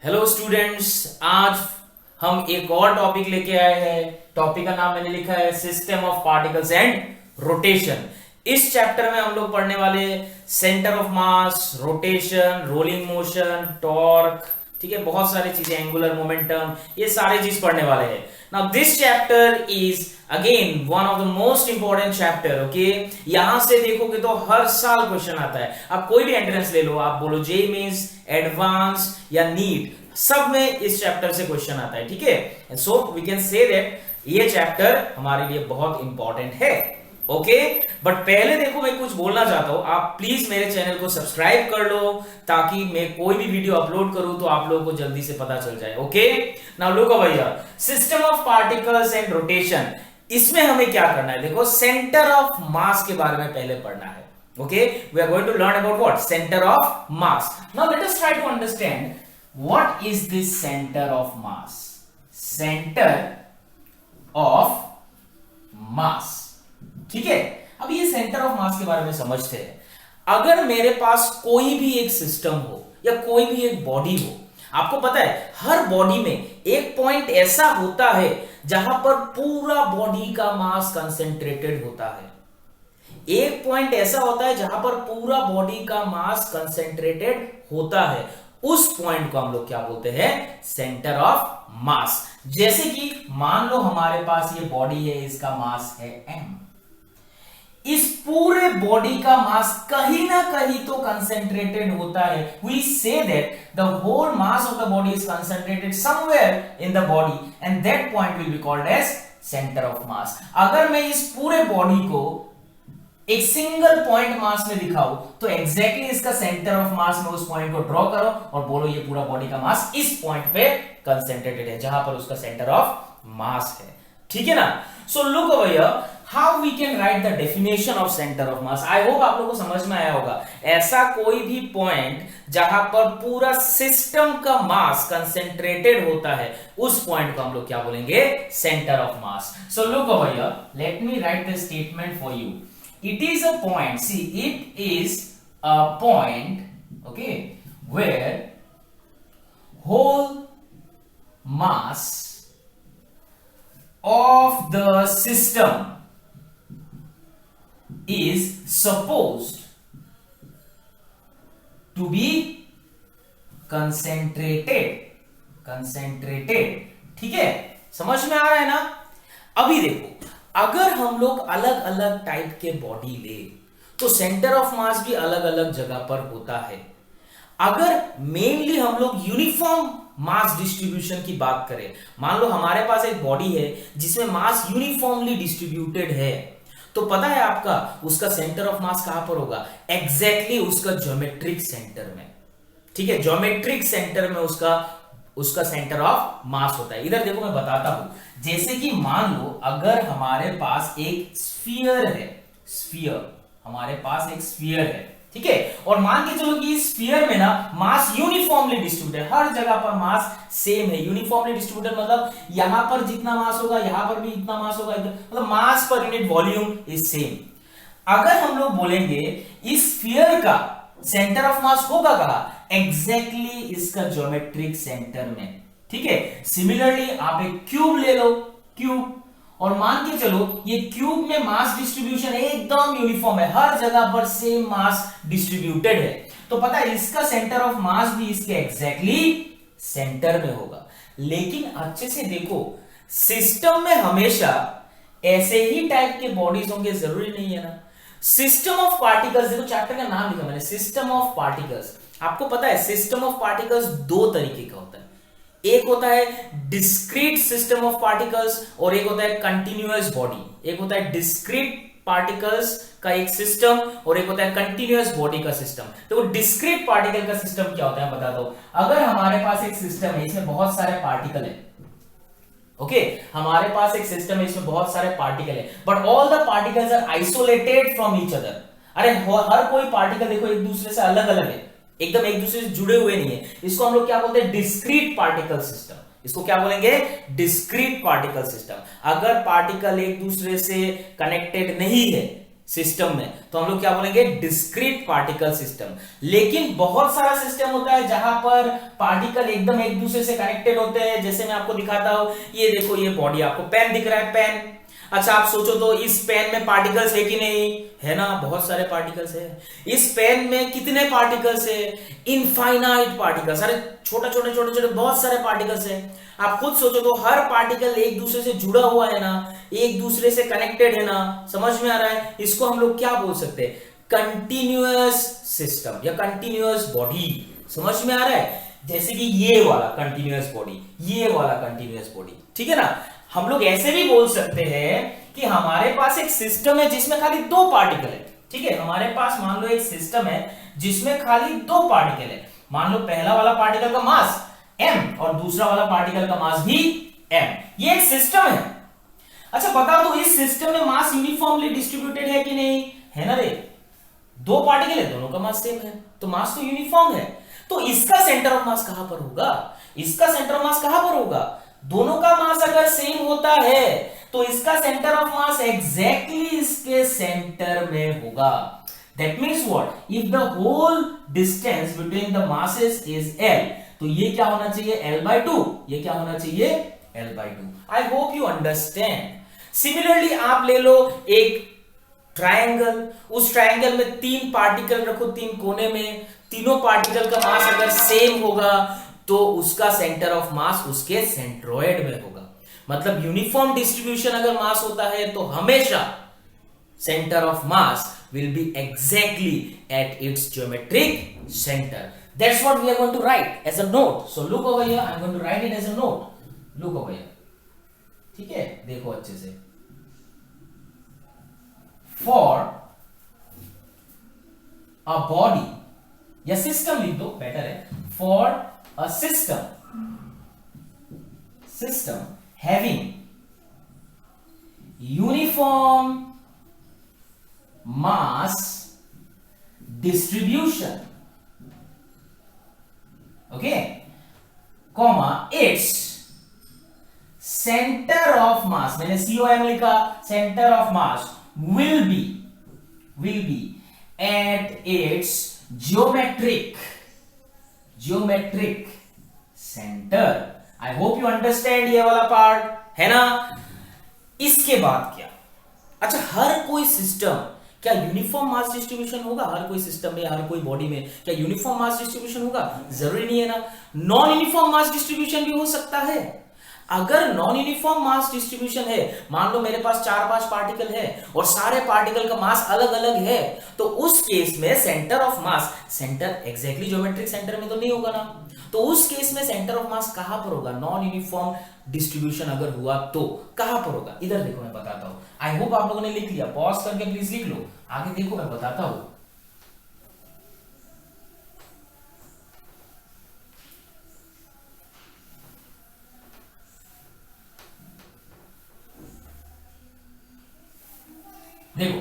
Hello students, आज हम एक और टॉपिक लेके आए हैं। टॉपिक का नाम मैंने लिखा है system of particles and rotation. इस चैप्टर में हम लोग पढ़ने वाले centre of mass, rotation, rolling motion, torque, ठीक है, बहुत सारी चीजें, एंगुलर मोमेंटम, ये सारी चीज पढ़ने वाले हैं। Now this chapter is again one of the most important chapter. Okay, यहां से देखोगे तो हर साल क्वेश्चन आता है। आप कोई भी एंट्रेंस ले लो, आप बोलो जेईई मेंस, एडवांस या नीट, सब में इस चैप्टर से क्वेश्चन आता है। ठीक है, so we can say that ये चैप्टर हमारे लिए बहुत इंपॉर्टेंट है। ओके, बट पहले देखो, मैं कुछ बोलना चाहता हूं। आप प्लीज मेरे चैनल को सब्सक्राइब कर लो ताकि मैं कोई भी वीडियो अपलोड करूं तो आप लोगों को जल्दी से पता चल जाए। Okay, now look over here, system of particles and rotation. इसमें हमें क्या करना है, देखो, सेंटर ऑफ मास के बारे में पहले पढ़ना है। Okay, we are going to learn about what, centre of mass. Now let us try to understand what is this centre of mass. Centre of mass, ठीक है। अब ये सेंटर ऑफ मास के बारे में समझते हैं। अगर मेरे पास कोई भी एक सिस्टम हो या कोई भी एक बॉडी हो, आपको पता है हर बॉडी में एक पॉइंट ऐसा होता है जहां पर पूरा बॉडी का मास कंसेंट्रेटेड होता है। एक पॉइंट ऐसा होता है जहां पर पूरा बॉडी का मास कंसेंट्रेटेड होता है। उस पॉइंट को हम लोग क्या बोलते हैं, सेंटर ऑफ मास। जैसे कि मान लो हमारे पास ये बॉडी है, इसका मास है m। इस पूरे बॉडी का मास कहीं ना कहीं तो कंसेंट्रेटेड होता है। We say that the whole mass of the body is concentrated somewhere in the body and that point will be called as centre of mass. अगर मैं इस पूरे बॉडी को एक सिंगल पॉइंट मास में दिखाऊं तो एग्जैक्टली इसका सेंटर ऑफ मास में उस पॉइंट को ड्रॉ करो और बोलो ये पूरा बॉडी का मास इस पॉइंट पे कंसेंट्रेटेड है जहां पर उसका सेंटर ऑफ मास है। ठीक है ना। So look over here, how we can write the definition of centre of mass. I hope आप लोगों को समझ में आया होगा। ऐसा कोई भी पॉइंट जहां पर पूरा सिस्टम का मास कंसेंट्रेटेड होता है, उस पॉइंट को हम लोग क्या बोलेंगे, centre of mass. So look over here, let me right the statement for you. It is a point, see, it is a point, okay, where whole mass of the system is supposed to be concentrated, ठीक है, समझ में आ रहा है ना। अभी देखो, अगर हम लोग अलग अलग टाइप के बॉडी ले तो सेंटर ऑफ मास भी अलग अलग जगह पर होता है। अगर मेनली हम लोग यूनिफॉर्म मास डिस्ट्रीब्यूशन की बात करें, मान लो हमारे पास एक बॉडी है जिसमें मास यूनिफॉर्मली डिस्ट्रीब्यूटेड है, तो पता है आपका उसका सेंटर ऑफ मास कहां पर होगा, एग्जैक्टली उसका ज्योमेट्रिक सेंटर में। ठीक है, ज्योमेट्रिक सेंटर में उसका सेंटर ऑफ मास होता है। इधर देखो, मैं बताता हूं। जैसे कि मान लो अगर हमारे पास एक स्फीयर है, हमारे पास एक स्फीयर है, ठीक है, और मान के चलो कि इस स्फीयर में ना मास यूनिफॉर्मली डिस्ट्रीब्यूटेड, हर जगह पर मास सेम है। यूनिफॉर्मली डिस्ट्रीब्यूटेड मतलब यहां पर जितना मास होगा यहां पर भी इतना मास होगा, मतलब मास per unit volume is same. अगर हम लोग बोलेंगे इस स्फीयर का सेंटर ऑफ मास होगा कहां, एग्जैक्टली इसका ज्योमेट्रिक सेंटर में। ठीक है, सिमिलरली आप एक क्यूब ले लो, क्यूब, और मान के चलो ये क्यूब में मास डिस्ट्रीब्यूशन एकदम यूनिफॉर्म है, हर जगह पर सेम मास डिस्ट्रीब्यूटेड है, तो पता है इसका सेंटर ऑफ मास भी इसके एग्जैक्टली सेंटर में होगा। लेकिन अच्छे से देखो, सिस्टम में हमेशा ऐसे ही टाइप के बॉडीज होंगे जरूरी नहीं है ना। सिस्टम ऑफ पार्टिकल्स, देखो चैप्टर का नाम लिखा मैंने, सिस्टम ऑफ पार्टिकल्स। आपको पता है सिस्टम ऑफ पार्टिकल्स दो तरीके का होता है। एक होता है डिस्क्रीट सिस्टम ऑफ पार्टिकल्स और एक होता है कंटिन्यूअस बॉडी। एक होता है डिस्क्रीट पार्टिकल्स का एक सिस्टम और एक होता है कंटिन्यूअस बॉडी का सिस्टम। तो डिस्क्रीट पार्टिकल का सिस्टम क्या होता है बताता हूं। अगर हमारे पास एक सिस्टम है, इसमें बहुत सारे पार्टिकल है, ओके, हमारे पास एक सिस्टम है, इसमें बहुत सारे पार्टिकल है, but all the particles are isolated from each other. अरे हर कोई पार्टिकल देखो एक दूसरे से अलग अलग है, एकदम एक दूसरे से जुड़े हुए नहीं है। इसको हम लोग क्या बोलते हैं, डिस्क्रीट पार्टिकल सिस्टम। इसको क्या बोलेंगे, डिस्क्रीट पार्टिकल सिस्टम। अगर पार्टिकल एक दूसरे से कनेक्टेड नहीं है, सिस्टम में, तो हम लोग क्या बोलेंगे, डिस्क्रीट पार्टिकल सिस्टम। लेकिन बहुत सारा सिस्टम होता है जहां पर पार्टिकल एकदम एक दूसरे से कनेक्टेड होते हैं। जैसे मैं आपको दिखाता हूं, ये देखो, ये बॉडी, आपको पेन दिख रहा है, पेन। अच्छा, आप सोचो तो इस पेन में पार्टिकल्स है कि नहीं, है ना, बहुत सारे पार्टिकल्स है। इस पेन में कितने पार्टिकल्स है, इनफाइनाइट पार्टिकल्स, अरे छोटे छोटे छोटे छोटे बहुत सारे पार्टिकल्स है। आप खुद सोचो तो हर पार्टिकल एक दूसरे से जुड़ा हुआ है ना, एक दूसरे से कनेक्टेड है ना, समझ में आ रहा है। इसको हम लोग क्या बोल सकते हैं, कंटिन्यूअस सिस्टम या कंटिन्यूअस बॉडी, समझ में आ रहा है। जैसे कि ये वाला कंटिन्यूअस बॉडी, ये वाला कंटिन्यूअस बॉडी, ठीक है ना। हम लोग ऐसे भी बोल सकते हैं कि हमारे पास एक सिस्टम है जिसमें खाली दो पार्टिकल है, ठीक है। हमारे पास मान लो एक सिस्टम है जिसमें खाली दो पार्टिकल है। मान लो पहला वाला पार्टिकल का मास m और दूसरा वाला पार्टिकल का मास भी m, ये एक सिस्टम है। अच्छा बताओ तो इस सिस्टम में मास यूनिफॉर्मली डिस्ट्रीब्यूटेड है कि नहीं, है ना रे। दो पार्टिकल है, दोनों का मास सेम है, तो मास तो यूनिफॉर्म है। तो इसका सेंटर ऑफ मास कहां पर होगा, इसका सेंटर ऑफ मास कहां पर होगा। दोनों का मास अगर सेम होता है तो इसका सेंटर ऑफ मास एग्जैक्टली इसके सेंटर में होगा। That means what, if the whole distance between the masses is l, तो ये क्या होना चाहिए, l/2, ये क्या होना चाहिए, l/2। I hope you understand. Similarly आप ले लो एक ट्रायंगल, उस ट्रायंगल में तीन पार्टिकल रखो, तीन कोने में, तीनों पार्टिकल का मास अगर सेम होगा तो उसका सेंटर ऑफ मास उसके सेंट्रोइड में होगा। मतलब यूनिफॉर्म डिस्ट्रीब्यूशन अगर मास होता है तो हमेशा centre of mass will be exactly at its geometric center. That's what we are going to write as a note. So look over here, I'm going to write it as a note. Look over here. ठीक है, देखो अच्छे से। For a body या system लिख दो, better है। For a system having uniform mass distribution, okay, comma, its center of mass, मैंने COM लिखा, center of mass will be at its geometric center. I hope you understand ये वाला part, है ना। इसके बाद क्या, अच्छा हर कोई सिस्टम क्या यूनिफॉर्म मास डिस्ट्रीब्यूशन होगा, हर कोई सिस्टम में, हर कोई बॉडी में क्या यूनिफॉर्म मास डिस्ट्रीब्यूशन होगा, जरूरी नहीं है ना। नॉन यूनिफॉर्म मास डिस्ट्रीब्यूशन भी हो सकता है। अगर नॉन यूनिफॉर्म मास डिस्ट्रीब्यूशन है, मान लो मेरे पास 4-5 पार्टिकल है और सारे पार्टिकल का मास अलग अलग है, तो उस केस में centre of mass, centre exactly geometric centre में तो नहीं होगा ना, तो उस केस में सेंटर ऑफ मास कहां पर होगा, नॉन यूनिफॉर्म डिस्ट्रीब्यूशन अगर हुआ तो कहां पर होगा। इधर देखो मैं बताता हूं, आई होप आप लोगों ने लिख लिया, पॉज करके प्लीज लिख लो, आगे देखो मैं बताता हूं। देखो,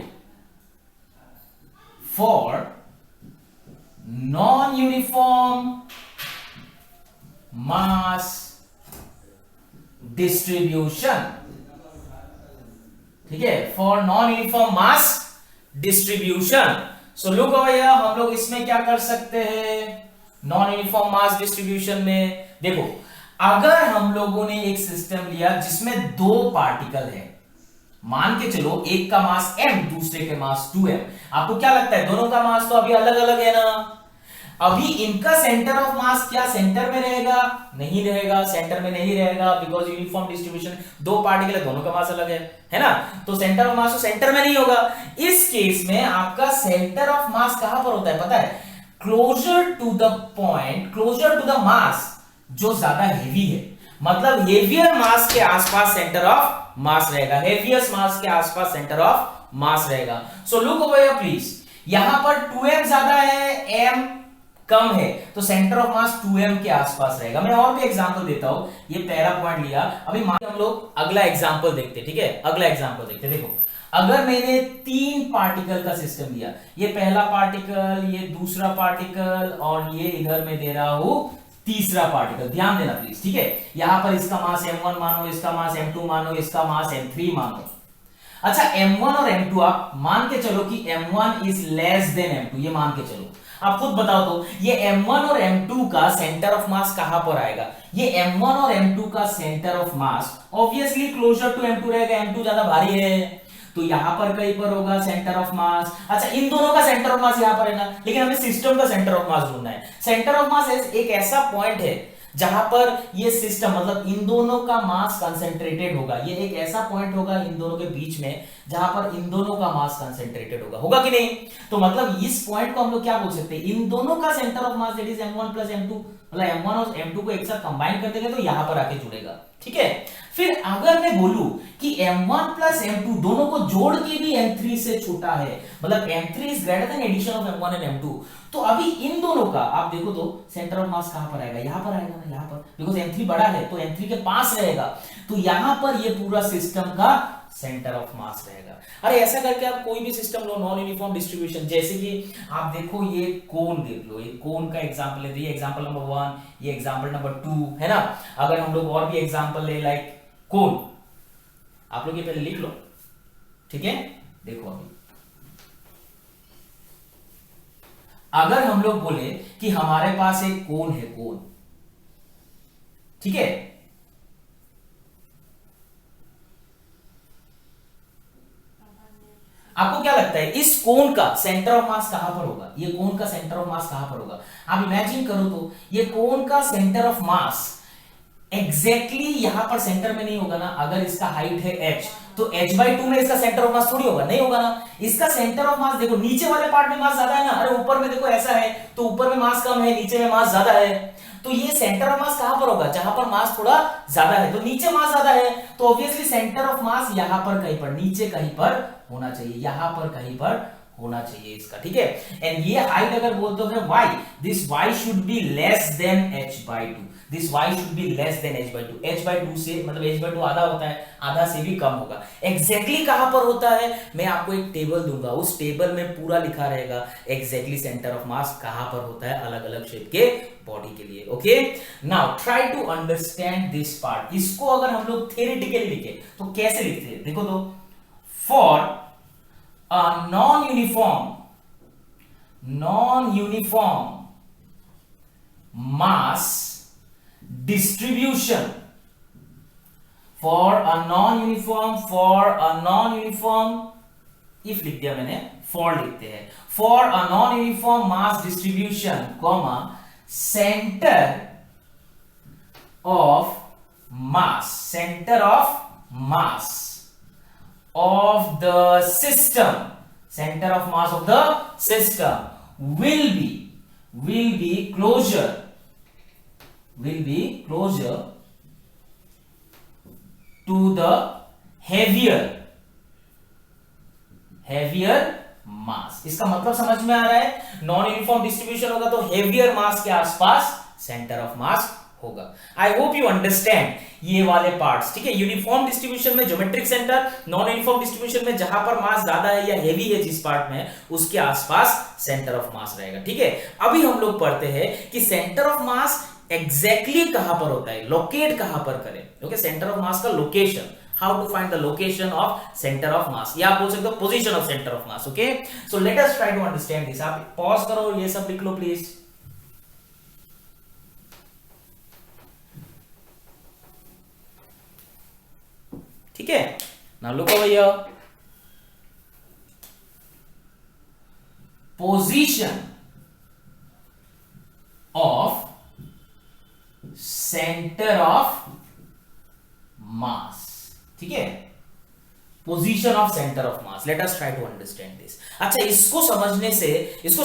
for non uniform mass distribution, ठीक है, for non uniform mass distribution. So look over here, हम लोग इसमें क्या कर सकते हैं, नॉन यूनिफॉर्म मास डिस्ट्रीब्यूशन में देखो, अगर हम लोगों ने एक सिस्टम लिया जिसमें दो पार्टिकल है, मान के चलो एक का मास m, दूसरे के मास 2m, आपको क्या लगता है दोनों का मास तो अभी अलग अलग है ना, अभी इनका सेंटर ऑफ मास क्या सेंटर में रहेगा, नहीं रहेगा, सेंटर में नहीं रहेगा, बिकॉज यूनिफॉर्म डिस्ट्रीब्यूशन, दो पार्टिकल है, दोनों का मास अलग है ना, तो सेंटर ऑफ मास तो सेंटर में नहीं होगा। इस केस में आपका सेंटर ऑफ मास कहां पर होता है पता है, closer to the point, closer to the mass जो ज्यादा हेवी है, मतलब हेवियर मास के आसपास सेंटर ऑफ मास रहेगा, हेवियस्ट मास के आसपास सेंटर ऑफ मास रहेगा। सो लुक ओवर हियर प्लीज, यहां पर 2m ज्यादा है, m कम है, तो सेंटर ऑफ मास 2m के आसपास रहेगा। मैं और भी एग्जांपल देता हूं, ये पहला पॉइंट लिया, अभी हम लोग अगला एग्जांपल देखते हैं, ठीक है, अगला एग्जांपल देखते हैं। देखो, अगर मैंने 3 पार्टिकल का सिस्टम लिया, ये पहला पार्टिकल, ये दूसरा पार्टिकल और ये इधर में दे रहा हूं तीसरा पार्टिकल, ध्यान देना प्लीज, ठीक है। यहां पर इसका मास m1 मानो, इसका मास m2 मानो, इसका मास m3 मानो। अच्छा m1 और m2 आप मान के चलो कि m1 is less than m2, ये मान के चलो। आप खुद बताओ तो ये m1 और m2 का सेंटर ऑफ मास कहां पर आएगा? ये m1 और m2 का centre of mass obviously closer to m2 रहेगा, m2 ज्यादा भारी है तो यहां पर कहीं पर होगा सेंटर ऑफ मास। अच्छा इन दोनों का सेंटर ऑफ मास यहां पर है ना, लेकिन हमें सिस्टम का सेंटर ऑफ मास ढूंढना है। सेंटर ऑफ मास एक ऐसा पॉइंट है जहां पर ये सिस्टम मतलब इन दोनों का मास कंसेंट्रेटेड होगा, ये एक ऐसा पॉइंट होगा इन दोनों के बीच में जहां पर इन दोनों का मास कंसेंट्रेटेड होगा कि नहीं? तो मतलब इस पॉइंट को हम लोग क्या बोल सकते हैं, इन दोनों का centre of mass that is m1 plus m2, मतलब m1 और m2 को एक साथ कंबाइन कर देंगे तो यहां पर आके जुड़ेगा, ठीक है। फिर अगर मैं बोलूं कि m1 प्लस m2 दोनों को जोड़ के भी m3 से छोटा है, मतलब m3 is greater than addition of m1 and m2, तो अभी इन दोनों का आप देखो तो सेंटर ऑफ मास कहां पर आएगा? यहां पर आएगा ना, यहां पर, बिकॉज़ m3 बड़ा है तो m3 के पास रहेगा, तो यहां पर ये पूरा सिस्टम का सेंटर ऑफ मास रहेगा। अरे ऐसा करके आप कोई भी सिस्टम लो, नॉन यूनिफॉर्म डिस्ट्रीब्यूशन, जैसे कि आप देखो ये कोन देख लो, ये कोन का एग्जांपल ले, ये एग्जांपल नंबर 1, ये एग्जांपल नंबर 2 है ना। अगर हम लोग और भी एग्जांपल ले लाइक कोन, आप लोग ये पहले लिख लो, ठीक है। देखो अभी अगर हम लोग बोले कि हमारे पास एक कोन है, कोन, ठीक है, आपको क्या लगता है इस कोन का सेंटर ऑफ मास कहां पर होगा? ये कोन का सेंटर ऑफ मास कहां पर होगा? आप इमेजिन करो तो ये कोन का सेंटर ऑफ मास एग्जैक्टली यहां पर सेंटर में नहीं होगा ना। अगर इसका हाइट है h तो h/2 में इसका सेंटर ऑफ मास थोड़ी होगा, नहीं होगा ना। इसका सेंटर ऑफ मास देखो नीचे वाले पार्ट में मास ज्यादा है ना, अरे ऊपर में देखो ऐसा है तो ऊपर में मास कम है, नीचे में मास ज्यादा है, तो ये सेंटर ऑफ मास कहां पर होगा? जहां पर मास थोड़ा ज्यादा है, तो नीचे मास ज्यादा है तो ऑब्वियसली सेंटर ऑफ मास यहां पर कहीं पर, नीचे कहीं पर होना चाहिए, यहां पर कहीं पर होना चाहिए इसका, ठीक है। एंड ये हाइट अगर बोलते हो y, this y should be less than h/2, this y should be less than h/2, h/2 से मतलब h/2 आधा होता है, आधा से भी कम होगा। एग्जैक्टली कहां पर होता है मैं आपको एक टेबल दूंगा, उस टेबल में पूरा लिखा रहेगा एग्जैक्टली सेंटर ऑफ मास कहां पर होता है अलग अलग शेप के बॉडी के लिए। Okay, now try to understand this part. इसको अगर हम लोग थ्योरेटिकली लिखे तो कैसे लिखते हैं? देखो तो, for a non-uniform mass distribution, for a non-uniform if लिख दिया मैंने, for लिखते हैं, for a non-uniform mass distribution, comma center of mass of the system, center of mass of the system will be closer to the heavier mass। इसका मतलब समझ में आ रहा है? नॉन यूनिफॉर्म डिस्ट्रीब्यूशन होगा तो हेवियर मास के आसपास सेंटर ऑफ मास होगा। आई होप यू अंडरस्टैंड ये वाले पार्ट्स, ठीक है। यूनिफॉर्म डिस्ट्रीब्यूशन में geometric centre, non uniform distribution में जहां पर मास ज्यादा है या हेवी है जिस पार्ट में, उसके आसपास सेंटर ऑफ मास रहेगा, ठीक है। अभी हम लोग पढ़ते हैं कि सेंटर ऑफ मास एग्जैक्टली कहां पर होता है, लोकेट कहां पर करें। ओके, सेंटर ऑफ मास का location, how to find the location of centre of mass, या आप बोल सकते हो position of centre of mass. Okay, so let us try to understand this. आप पॉज करो, ये सब लिख लो प्लीज। ठीक है, now look over here, position of centre of mass, ठीक है, position of centre of mass. Let us try to understand this. अच्छा, इसको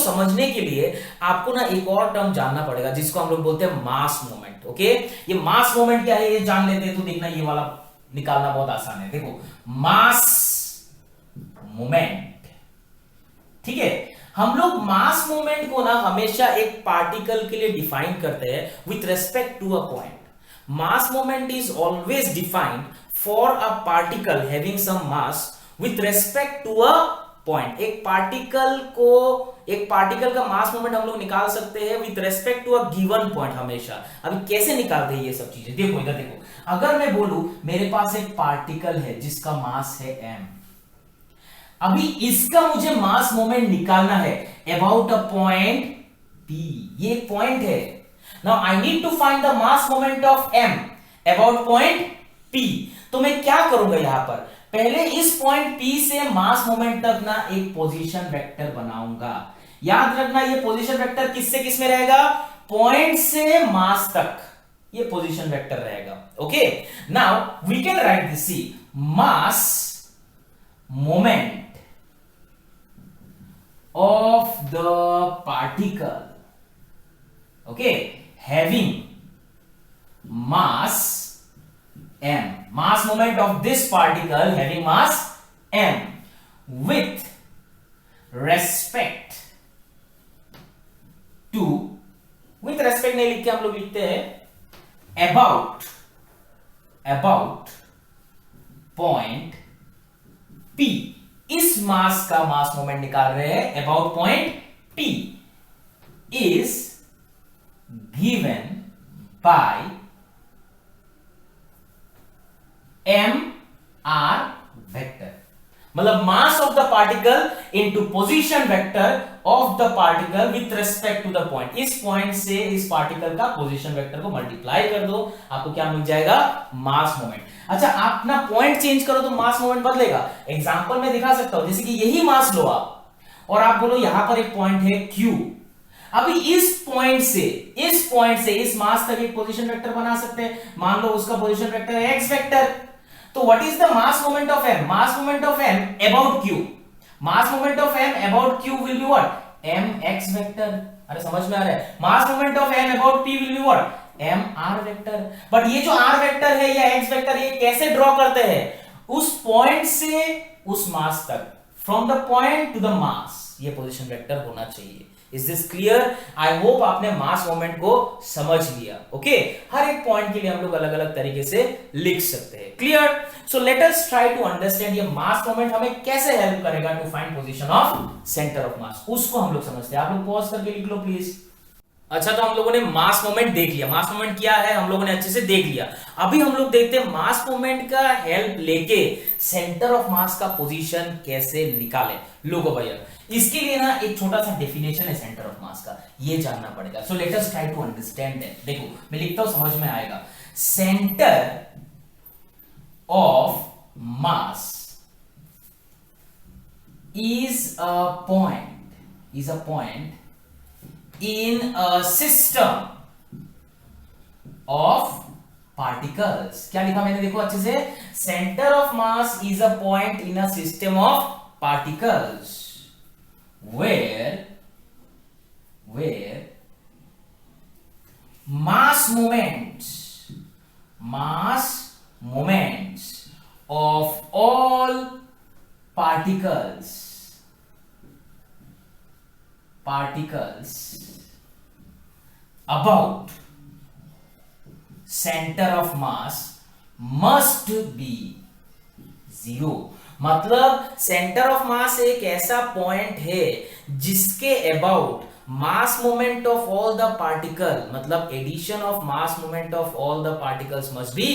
समझने के लिए आपको ना एक और टर्म जानना पड़ेगा जिसको हम लोग बोलते हैं मास मोमेंट। ओके, ये मास मोमेंट क्या है ये जान लेते हैं तो देखना ये वाला निकालना बहुत आसान है। देखो, मास मोमेंट, ठीक है, हम लोग मास मोमेंट को ना हमेशा एक पार्टिकल के लिए डिफाइन करते हैं with respect to a point. Mass moment is always defined for a particle having some mass with respect to a point. एक पार्टिकल का मास मोमेंट हम लोग निकाल सकते हैं with respect to a given point हमेशा। अभी कैसे निकालते हैं ये सब चीजें, देखो इधर देखो। अगर मैं बोलूं मेरे पास एक पार्टिकल है जिसका मास है m, अभी इसका मुझे मास मोमेंट निकालना है अबाउट अ पॉइंट P, ये एक पॉइंट है। Now I need to find the mass moment of M about point P। तो मैं क्या करूंगा यहां पर, पहले इस पॉइंट P से मास मोमेंट तक ना एक पोजीशन वेक्टर बनाऊंगा। याद रखना ये पोजीशन वेक्टर किससे किस में रहेगा, पॉइंट से मास तक ये पोजीशन वेक्टर रहेगा। Okay, now we can write this, see mass moment of the particle, okay, having mass m, mass moment of this particle having mass m with respect to, with respect नहीं लिख के हम लोग लिखते हैं about point P। इस मास का mass moment निकाल रहे हैं about point P is given by mr vector, मतलब mass of the particle into position vector of the particle with respect to the point. इस पॉइंट से इस पार्टिकल का पोजीशन वेक्टर को मल्टीप्लाई कर दो, आपको क्या मिल जाएगा, मास मोमेंट। अच्छा, आप अपना पॉइंट चेंज करो तो मास मोमेंट बदलेगा। एग्जांपल में दिखा सकता हूं, जैसे कि यही मास लो आप और आप बोलो यहां पर एक पॉइंट है Q। अभी इस पॉइंट से इस मास तक एक पोजीशन वेक्टर बना सकते हैं। मान लो उसका पोजीशन वेक्टर है x वेक्टर। तो what is the mass moment of m, mass moment of m about Q, mass moment of m about Q will be what, mx vector. अरे समझ में आ रहा है, मास moment of m about p will be what, mr vector. But ये जो r vector है या x वेक्टर, ये कैसे ड्रॉ करते हैं, उस पॉइंट से उस मास तक, from the point two the मास, ये पोजीशन वेक्टर होना चाहिए। Is this clear? I hope आपने मास मोमेंट को समझ लिया। ओके, हर एक पॉइंट के लिए हम लोग अलग अलग तरीके से लिख सकते हैं। Clear? So let us try to understand ये मास मोमेंट हमें कैसे हेल्प करेगा to find position of centre of mass, उसको हम लोग समझते हैं। आप लोग पॉज करके लिख लो प्लीज। अच्छा, तो हम लोगों ने मास मोमेंट देख लिया, मास मोमेंट क्या है हम लोगों ने अच्छे से देख लिया। अभी हम लोग देखते हैं मास मोमेंट का हेल्प लेके सेंटर ऑफ मास का पोजीशन कैसे निकाले। लोगो भैया, इसके लिए ना एक छोटा सा डेफिनेशन है सेंटर ऑफ मास का, ये जानना पड़ेगा। So let us try to understand it. देखो मैं लिखता हूं, समझ में आएगा। Centre of mass is a point in a system of particles। क्या लिखा मैंने, देखो अच्छे से, center of mass is a point in a system of particles where mass moments of all particles about center of mass must be zero। मतलब centre of mass एक ऐसा point है जिसके about mass moment of all the particle, मतलब addition of mass moment of all the particles must be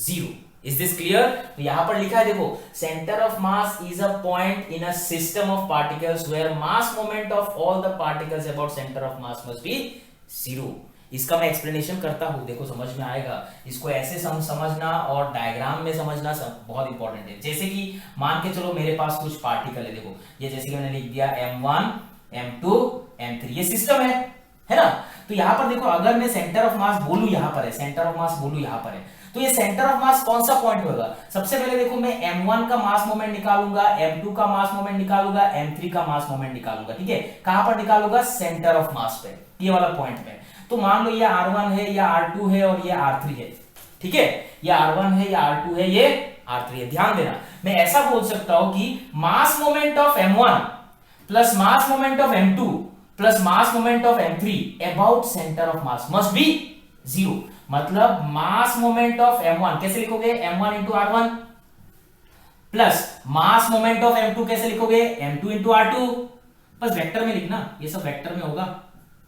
zero. Is this clear? तो यहां पर लिखा है, देखो, centre of mass is a point in a system of particles where mass moment of all the particles about centre of mass must be zero. इसका मैं explanation करता हूं, देखो समझ में आएगा। इसको ऐसे समझना और डायग्राम में समझना बहुत इंपॉर्टेंट है। जैसे कि मान के चलो मेरे पास कुछ पार्टिकल है, देखो ये जैसे कि मैंने लिख दिया m1 m2 m3, ये सिस्टम है ना। तो यहां पर देखो, अगर मैं सेंटर ऑफ मास बोलूं यहां पर है, सेंटर ऑफ मास बोलूं यहां पर है, तो ये सेंटर ऑफ मास कौन सा पॉइंट होगा? सबसे पहले देखो मैं m1 का मास मोमेंट निकालूंगा, m2 का मास मोमेंट निकालूंगा, m3 का मास मोमेंट निकालूंगा। ठीक है, कहां पर निकालूंगा? सेंटर ऑफ मास पे, ये वाला पॉइंट पे। तो मान लो ये r1 है, ये r2 है और ये r3 है। ठीक है, ये r1 है, ये r2 है, ये r3 है। ध्यान देना, मैं ऐसा बोल सकता हूं कि मास moment of m1 plus mass moment of m2 plus mass moment of m3 about centre of mass must be zero. मतलब मास मोमेंट ऑफ m1 कैसे लिखोगे? m1 into r1 plus mass moment of m2 कैसे लिखोगे? m2 into r2। बस vector में लिखना, ये सब वेक्टर में होगा,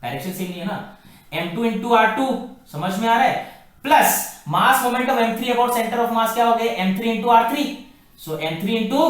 डायरेक्शन सेम नहीं है ना। m2 इंटू r2, समझ में आ रहा है? Plus mass moment of m3 about centre of mass क्या हो गया? m3 into r3। सो m3 इंटू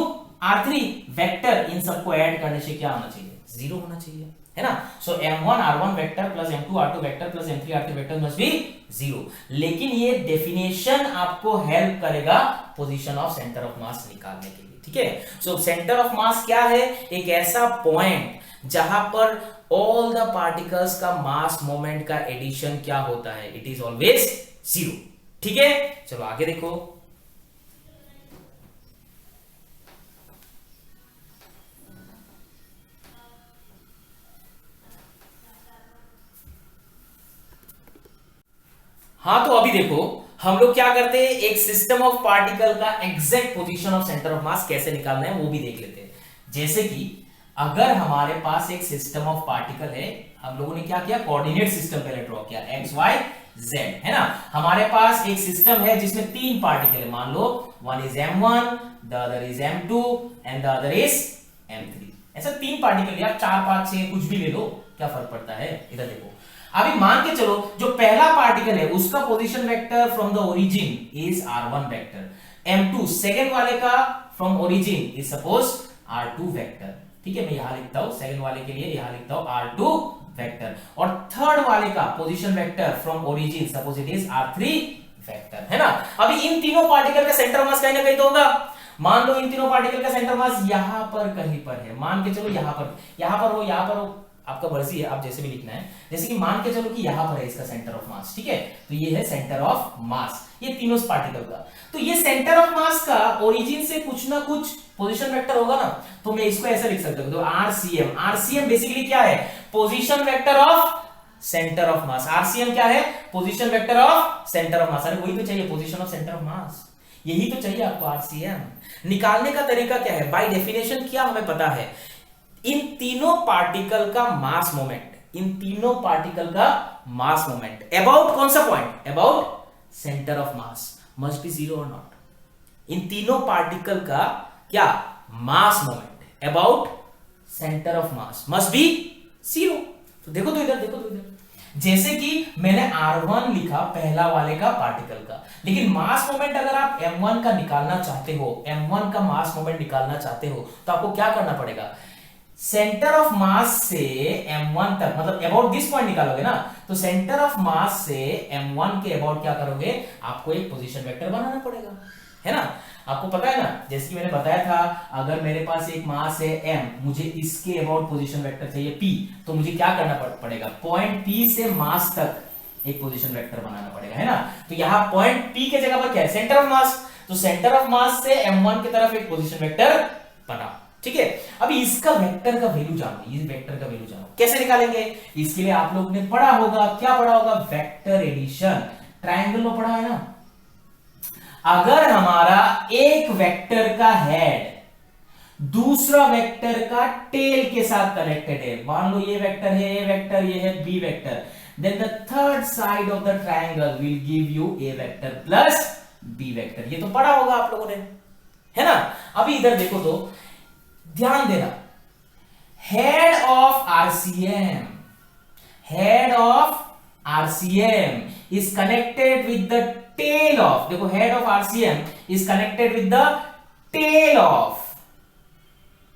r3 वेक्टर, इन सबको ऐड करने से क्या होना चाहिए, 0 होना चाहिए, है ना। सो m1 r1 vector plus m2 r2 vector plus m3 r3 vector must be 0। लेकिन ये डेफिनेशन आपको हेल्प करेगा पोजीशन ऑफ सेंटर ऑफ मास निकालने के लिए, ठीक है। सो सेंटर ऑफ मास क्या है, एक ऐसा पॉइंट जहां पर ऑल द पार्टिकल्स का मास मोमेंट का एडिशन क्या होता है, इट इज ऑलवेज 0, ठीक है। चलो आगे देखो, हाँ तो अभी देखो हम लोग क्या करते हैं, एक सिस्टम ऑफ पार्टिकल का exact position of centre of mass कैसे निकालना है वो भी देख लेते हैं। जैसे कि अगर हमारे पास एक सिस्टम ऑफ पार्टिकल है, हम लोगों ने क्या किया, कोऑर्डिनेट सिस्टम पहले ड्रॉ किया, एक्स वाई जेड, है ना। हमारे पास एक सिस्टम है जिसमें 3 पार्टिकल है, मान लो one is m1, the other is m2 and the other is m3। ऐसा 3 पार्टिकल, आप 4 5 6 कुछ भी ले लो, क्या फर्क पड़ता है। इधर देखो, अभी मान के चलो जो पहला पार्टिकल है उसका position vector from the origin is r1 vector, m2 second वाले का from origin is suppose r2 vector, ठीक है। मैं यहां लिखता हूं सेकंड वाले के लिए, यहां लिखता हूं r2 वेक्टर, और थर्ड वाले का position vector from origin suppose it is r3 vector, है ना। अभी इन तीनों पार्टिकल का सेंटर मास कहीं ना कहीं तो होगा। मान लो इन तीनों पार्टिकल का सेंटर मास यहां पर कहीं पर है, मान के चलो यहां पर हो, आपका मर्जी है, आप जैसे भी लिखना है। जैसे कि मान के चलो कि यहां पर है इसका सेंटर ऑफ मास, ठीक है। तो ये है सेंटर ऑफ मास, ये तीनों पार्टिकल का। तो ये सेंटर ऑफ मास का ओरिजिन से कुछ ना कुछ पोजीशन वेक्टर होगा ना, तो मैं इसको ऐसा लिख सकता हूं, तो आरसीएम, आरसीएम बेसिकली क्या है, position vector of centre of mass. RCM क्या है, position vector of centre of मास। अरे वही तो चाहिए, पोजीशन ऑफ सेंटर ऑफ मास, यही तो चाहिए आपको। आरसीएम निकालने का तरीका क्या है, बाय डेफिनेशन क्या हमें पता है, इन तीनों पार्टिकल का मास मोमेंट, इन तीनों पार्टिकल का मास मोमेंट अबाउट कौन सा point, about centre of mass must be 0 और नॉट। इन तीनों पार्टिकल का क्या मास moment about centre of mass must be 0। तो देखो तो इधर, देखो तो इधर, जैसे कि मैंने r1 लिखा पहला वाले का पार्टिकल का, लेकिन मास मोमेंट अगर आप m1 का निकालना चाहते हो, m1 का मास मोमेंट निकालना चाहते हो, तो आपको क्या करना पड़ेगा, सेंटर ऑफ मास से m1 तक, मतलब अबाउट दिस पॉइंट निकालोगे ना, तो सेंटर ऑफ मास से m1 के अबाउट क्या करोगे, आपको एक पोजीशन वेक्टर बनाना पड़ेगा, है ना। आपको पता है ना, जैसे कि मैंने बताया था, अगर मेरे पास एक मास है m, मुझे इसके अबाउट पोजीशन वेक्टर चाहिए p, तो मुझे क्या करना पड़ेगा, पॉइंट p से मास तक एक पोजीशन वेक्टर बनाना पड़ेगा, है ना। तो यहां पॉइंट p के जगह पर क्या है, सेंटर ऑफ मास, तो सेंटर ऑफ मास से m1 की तरफ एक पोजीशन वेक्टर बना, ठीक है। अभी इसका वेक्टर का वैल्यू जानो, ये वेक्टर का वैल्यू जानो, कैसे निकालेंगे, इसके लिए आप लोग ने पढ़ा होगा, क्या पढ़ा होगा, वेक्टर एडिशन, ट्रायंगल में पढ़ा है ना। अगर हमारा एक वेक्टर का हेड दूसरा वेक्टर का टेल के साथ कनेक्टेड है, मान लो ये वेक्टर है ए वेक्टर, ये है B vector, then the third side of the triangle will give you A vector plus B vector. ये तो पढ़ा होगा आप लोगों ने, है ना। अभी इधर देखो तो ध्यान देना, head of RCM, head of RCM is connected with the tail of, देखो head of RCM is connected with the tail of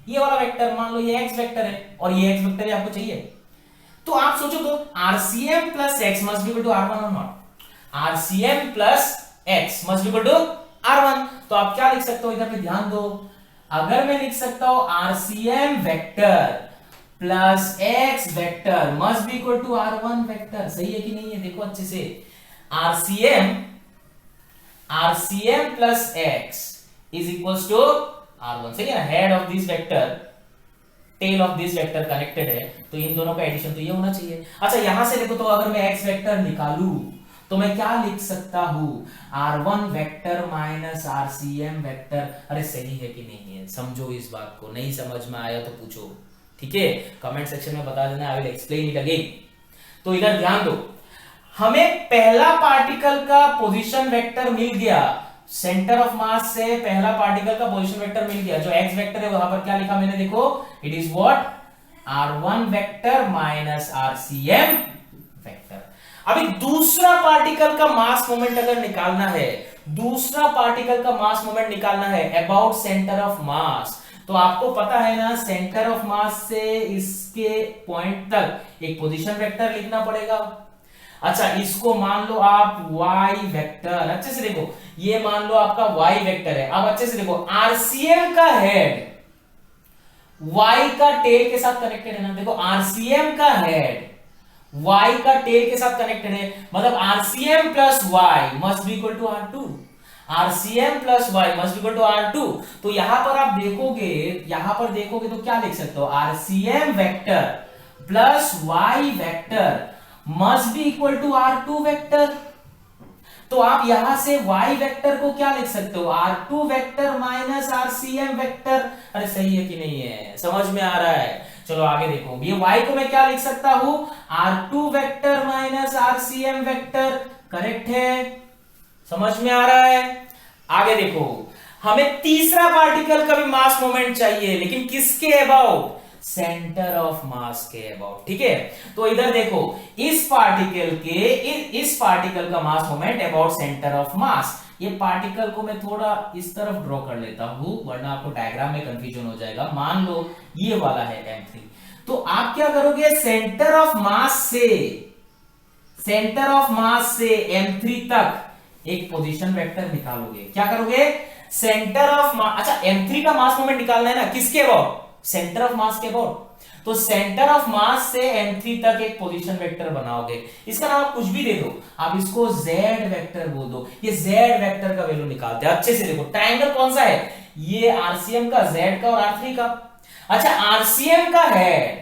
ये वाला वेक्टर, मान लो ये एक्स वेक्टर है और ये एक्स वेक्टर आपको चाहिए, तो आप सोचो तो RCM plus X must be equal to r1 और not, RCM plus X must be equal to r1। तो आप क्या लिख सकते हो, इधर पे ध्यान दो, अगर मैं लिख सकता हूं RCM vector plus X vector must be equal to r1 vector, सही है कि नहीं है, देखो अच्छे से, RCM plus X is equal to r1, सही है ना। Head of this vector tail of this vector connected है, तो इन दोनों का एडिशन तो ये होना चाहिए। अच्छा यहां से देखो तो अगर मैं एक्स वेक्टर निकालू तो मैं क्या लिख सकता हूं, r1 vector minus RCM vector. अरे सही है कि नहीं है, समझो इस बात को, नहीं समझ में आया तो पूछो, ठीक है, कमेंट सेक्शन में बता देना, I will explain it again. तो इधर ध्यान दो, हमें पहला पार्टिकल का पोजीशन वेक्टर मिल गया, सेंटर ऑफ मास से पहला पार्टिकल का पोजीशन वेक्टर मिल गया, जो एक्स वेक्टर है वहां पर क्या लिखा मैंने, देखो it is what, r1 vector minus RCM vector. अभी दूसरा पार्टिकल का मास मोमेंट अगर निकालना है, दूसरा पार्टिकल का मास मोमेंट निकालना है अबाउट सेंटर ऑफ मास, तो आपको पता है ना, सेंटर ऑफ मास से इसके पॉइंट तक एक पोजीशन वेक्टर लिखना पड़ेगा। अच्छा, इसको मान लो आप y वेक्टर, अच्छे से देखो, ये मान लो आपका y वेक्टर है। अब अच्छे से देखो, आरसीएम का हेड y का टेल के साथ कनेक्टेड है ना, देखो आरसीएम का हेड y का टेल के साथ कनेक्टेड है, मतलब RCM plus y must be equal to R2। RCM plus y must be equal to R2। तो यहां पर आप देखोगे, यहां पर देखोगे तो क्या लिख सकते हो, RCM vector plus y vector must be equal to R2 vector. तो आप यहां से y वेक्टर को क्या लिख सकते हो, R2 vector minus RCM vector. अरे सही है कि नहीं है, समझ में आ रहा है? चलो आगे देखो, ये y को मैं क्या लिख सकता हूं, R2 vector minus RCM vector. Correct है, समझ में आ रहा है? आगे देखो, हमें तीसरा पार्टिकल का भी मास मोमेंट चाहिए, लेकिन किसके अबाउट, सेंटर ऑफ मास के अबाउट। ठीक है, तो इधर देखो, इस पार्टिकल के इस पार्टिकल का mass moment about centre of मास। ये पार्टिकल को मैं थोड़ा इस तरफ ड्रॉ कर लेता हूं, वरना आपको डायग्राम में कंफ्यूजन हो जाएगा। मान लो ये वाला है M3, तो आप क्या करोगे, सेंटर ऑफ मास से M3 तक एक पोजीशन वेक्टर निकालोगे। क्या करोगे, सेंटर ऑफ मास, अच्छा M3 का मास मोमेंट निकालना है ना, किसके अबाउट, सेंटर ऑफ मास के अबाउट। तो सेंटर ऑफ मास से M3 तक एक पोजीशन वेक्टर बनाओगे। इसका नाम कुछ भी दे दो, आप इसको Z वेक्टर बोल दो। ये Z वेक्टर का वैल्यू निकालते हैं। अच्छे से देखो, ट्रायंगल कौन सा है, ये आरसीएम का, Z का और R3 का। अच्छा, आरसीएम का हेड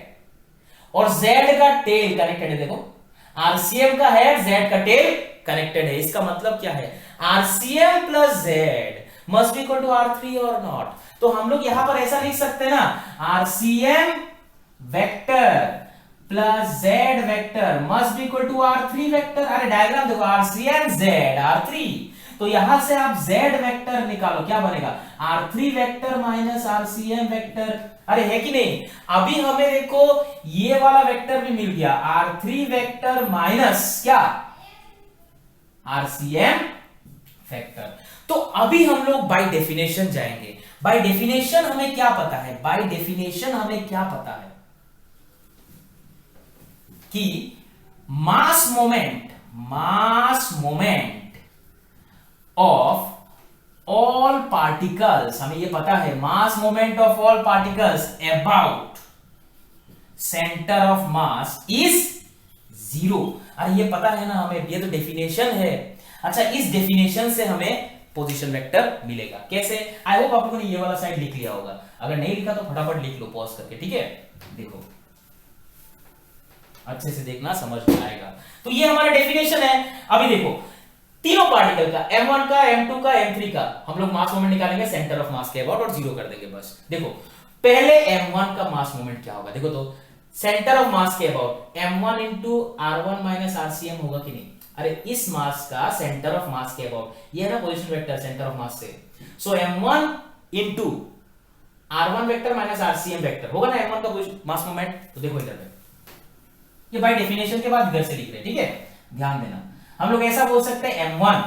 और Z का टेल कनेक्टेड है। देखो, आरसीएम का हेड, Z का टेल कनेक्टेड है। इसका मतलब क्या है, RCM plus Z must be equal to R3 और नॉट। तो हम लोग यहां पर ऐसा लिख सकते हैं ना, RCM vector plus Z vector must be equal to R3 vector. अरे डायग्राम देखो, आरसीएम Z R3, तो यहां से आप Z वेक्टर निकालो, क्या बनेगा, R3 vector minus RCM vector. अरे है कि नहीं? अभी हमें देखो ये वाला वेक्टर भी मिल गया, R3 वेक्टर माइनस क्या, आरसीएम वेक्टर। तो अभी हम लोग बाय डेफिनेशन जाएंगे। बाय डेफिनेशन हमें क्या पता है, बाय डेफिनेशन हमें क्या पता है कि मास मोमेंट ऑफ ऑल पार्टिकल्स, हमें ये पता है, मास moment of all particles about centre of mass is 0। अरे ये पता है ना हमें, ये तो डेफिनेशन है। अच्छा, इस डेफिनेशन से हमें पोजीशन वेक्टर मिलेगा। कैसे? आई होप आप लोगों ने ये वाला साइड लिख लिया होगा, अगर नहीं लिखा तो फटाफट लिख लो पॉज करके। ठीक है, देखो अच्छे से देखना, समझ में आएगा। तो ये हमारा डेफिनेशन है। अभी देखो, तीनों पार्टिकल का, M1 का, M2 का, M3 का, हम लोग मास मोमेंट निकालेंगे सेंटर ऑफ मास के अबाउट और 0 कर देंगे बस। देखो पहले M1 का मास मोमेंट क्या होगा, देखो तो सेंटर ऑफ मास के about M1 into R1 minus RCM होगा कि नहीं। अरे इस मास का सेंटर ऑफ मास के अबाउट, ये है ना पोजीशन वेक्टर सेंटर ऑफ मास से, सो M1 into R1 vector minus RCM vector होगा ना M1 का मास मोमेंट। तो देखो इधर पे, ये बाय डेफिनेशन के बाद इधर से लिख रहे हैं। ठीक है, ध्यान देना, हम लोग ऐसा बोल सकते हैं M1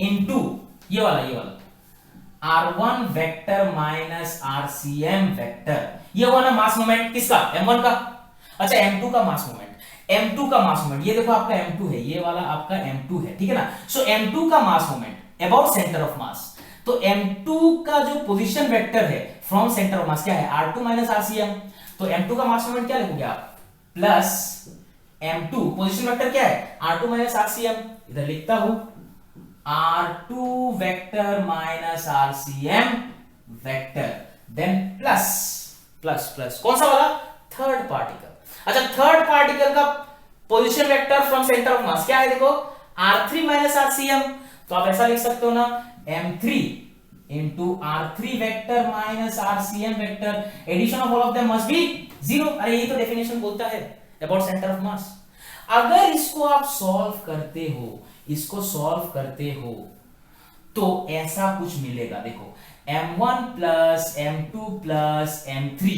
इंटू ये वाला R1 vector minus RCM vector. ये हुआ ना मास मोमेंट किसका, M1 का। अच्छा, M2 का मास मोमेंट, M2 का मास मोमेंट, ये देखो आपका M2 है, ये वाला आपका M2 है। ठीक है ना, सो M2 का mass moment about centre of मास। तो M2 का जो पोजीशन वेक्टर है फ्रॉम सेंटर ऑफ मास क्या है, R2 माइनस आरसीएम। तो M2 का मास मोमेंट क्या लिखोगे आप, प्लस M2 पोजीशन वेक्टर क्या है, R2 माइनस आरसीएम। इधर लिखता हूं R2 vector minus RCM vector, then plus plus plus कौन सा वाला, थर्ड पार्टिकल। अच्छा, थर्ड पार्टिकल का position vector from centre of mass क्या है, देखो R3 माइनस आरसीएम। तो आप ऐसा लिख सकते हो ना, M3 into R3 vector minus RCM vector, addition of all of them must be 0। अरे यही तो डेफिनेशन बोलता है अबाउट सेंटर ऑफ मास। अगर इसको आप सॉल्व करते हो तो ऐसा कुछ मिलेगा। देखो M1 plus M2 plus M3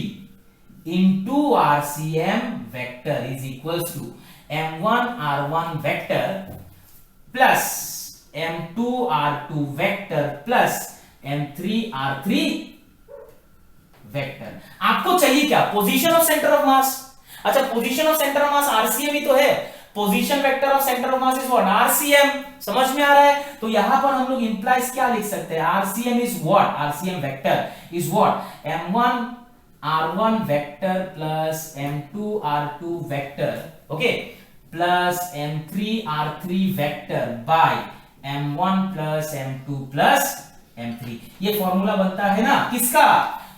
into RCM vector is equals to M1 R1 vector plus M2 R2 vector plus M3 R3 vector. आपको चाहिए क्या? Position of centre of mass. अच्छा, position of centre of mass RCM ही तो है। Position vector of centre of mass is what? RCM. समझ में आ रहा है? तो यहां पर हम लोग इंप्लाइज क्या लिख सकते हैं? RCM is what? RCM vector is what? m1 r1 vector plus m2 r2 vector, okay, plus m3 r3 vector by m1 plus m2 plus m3। ये फॉर्मूला बनता है ना किसका?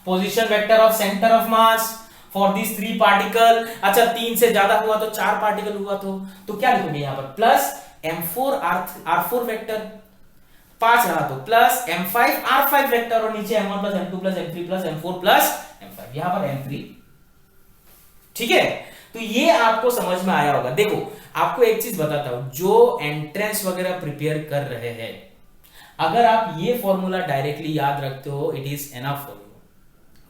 Position vector of centre of mass for this 3 particle. अच्छा, 3 से ज्यादा हुआ तो 4 पार्टिकल हुआ तो क्या लिखोगे यहां पर? प्लस m4 r4 वेक्टर, 5 रहा तो प्लस m5 r5 वेक्टर, और नीचे m1 plus m2 plus m3 plus m4 plus m5, यहां पर m3। ठीक है, तो ये आपको समझ में आया होगा। देखो, आपको एक चीज बताता हूं, जो एंट्रेंस वगैरह प्रिपेयर कर रहे हैं, अगर आप ये फॉर्मूला डायरेक्टली याद रखते हो, it is enough for you.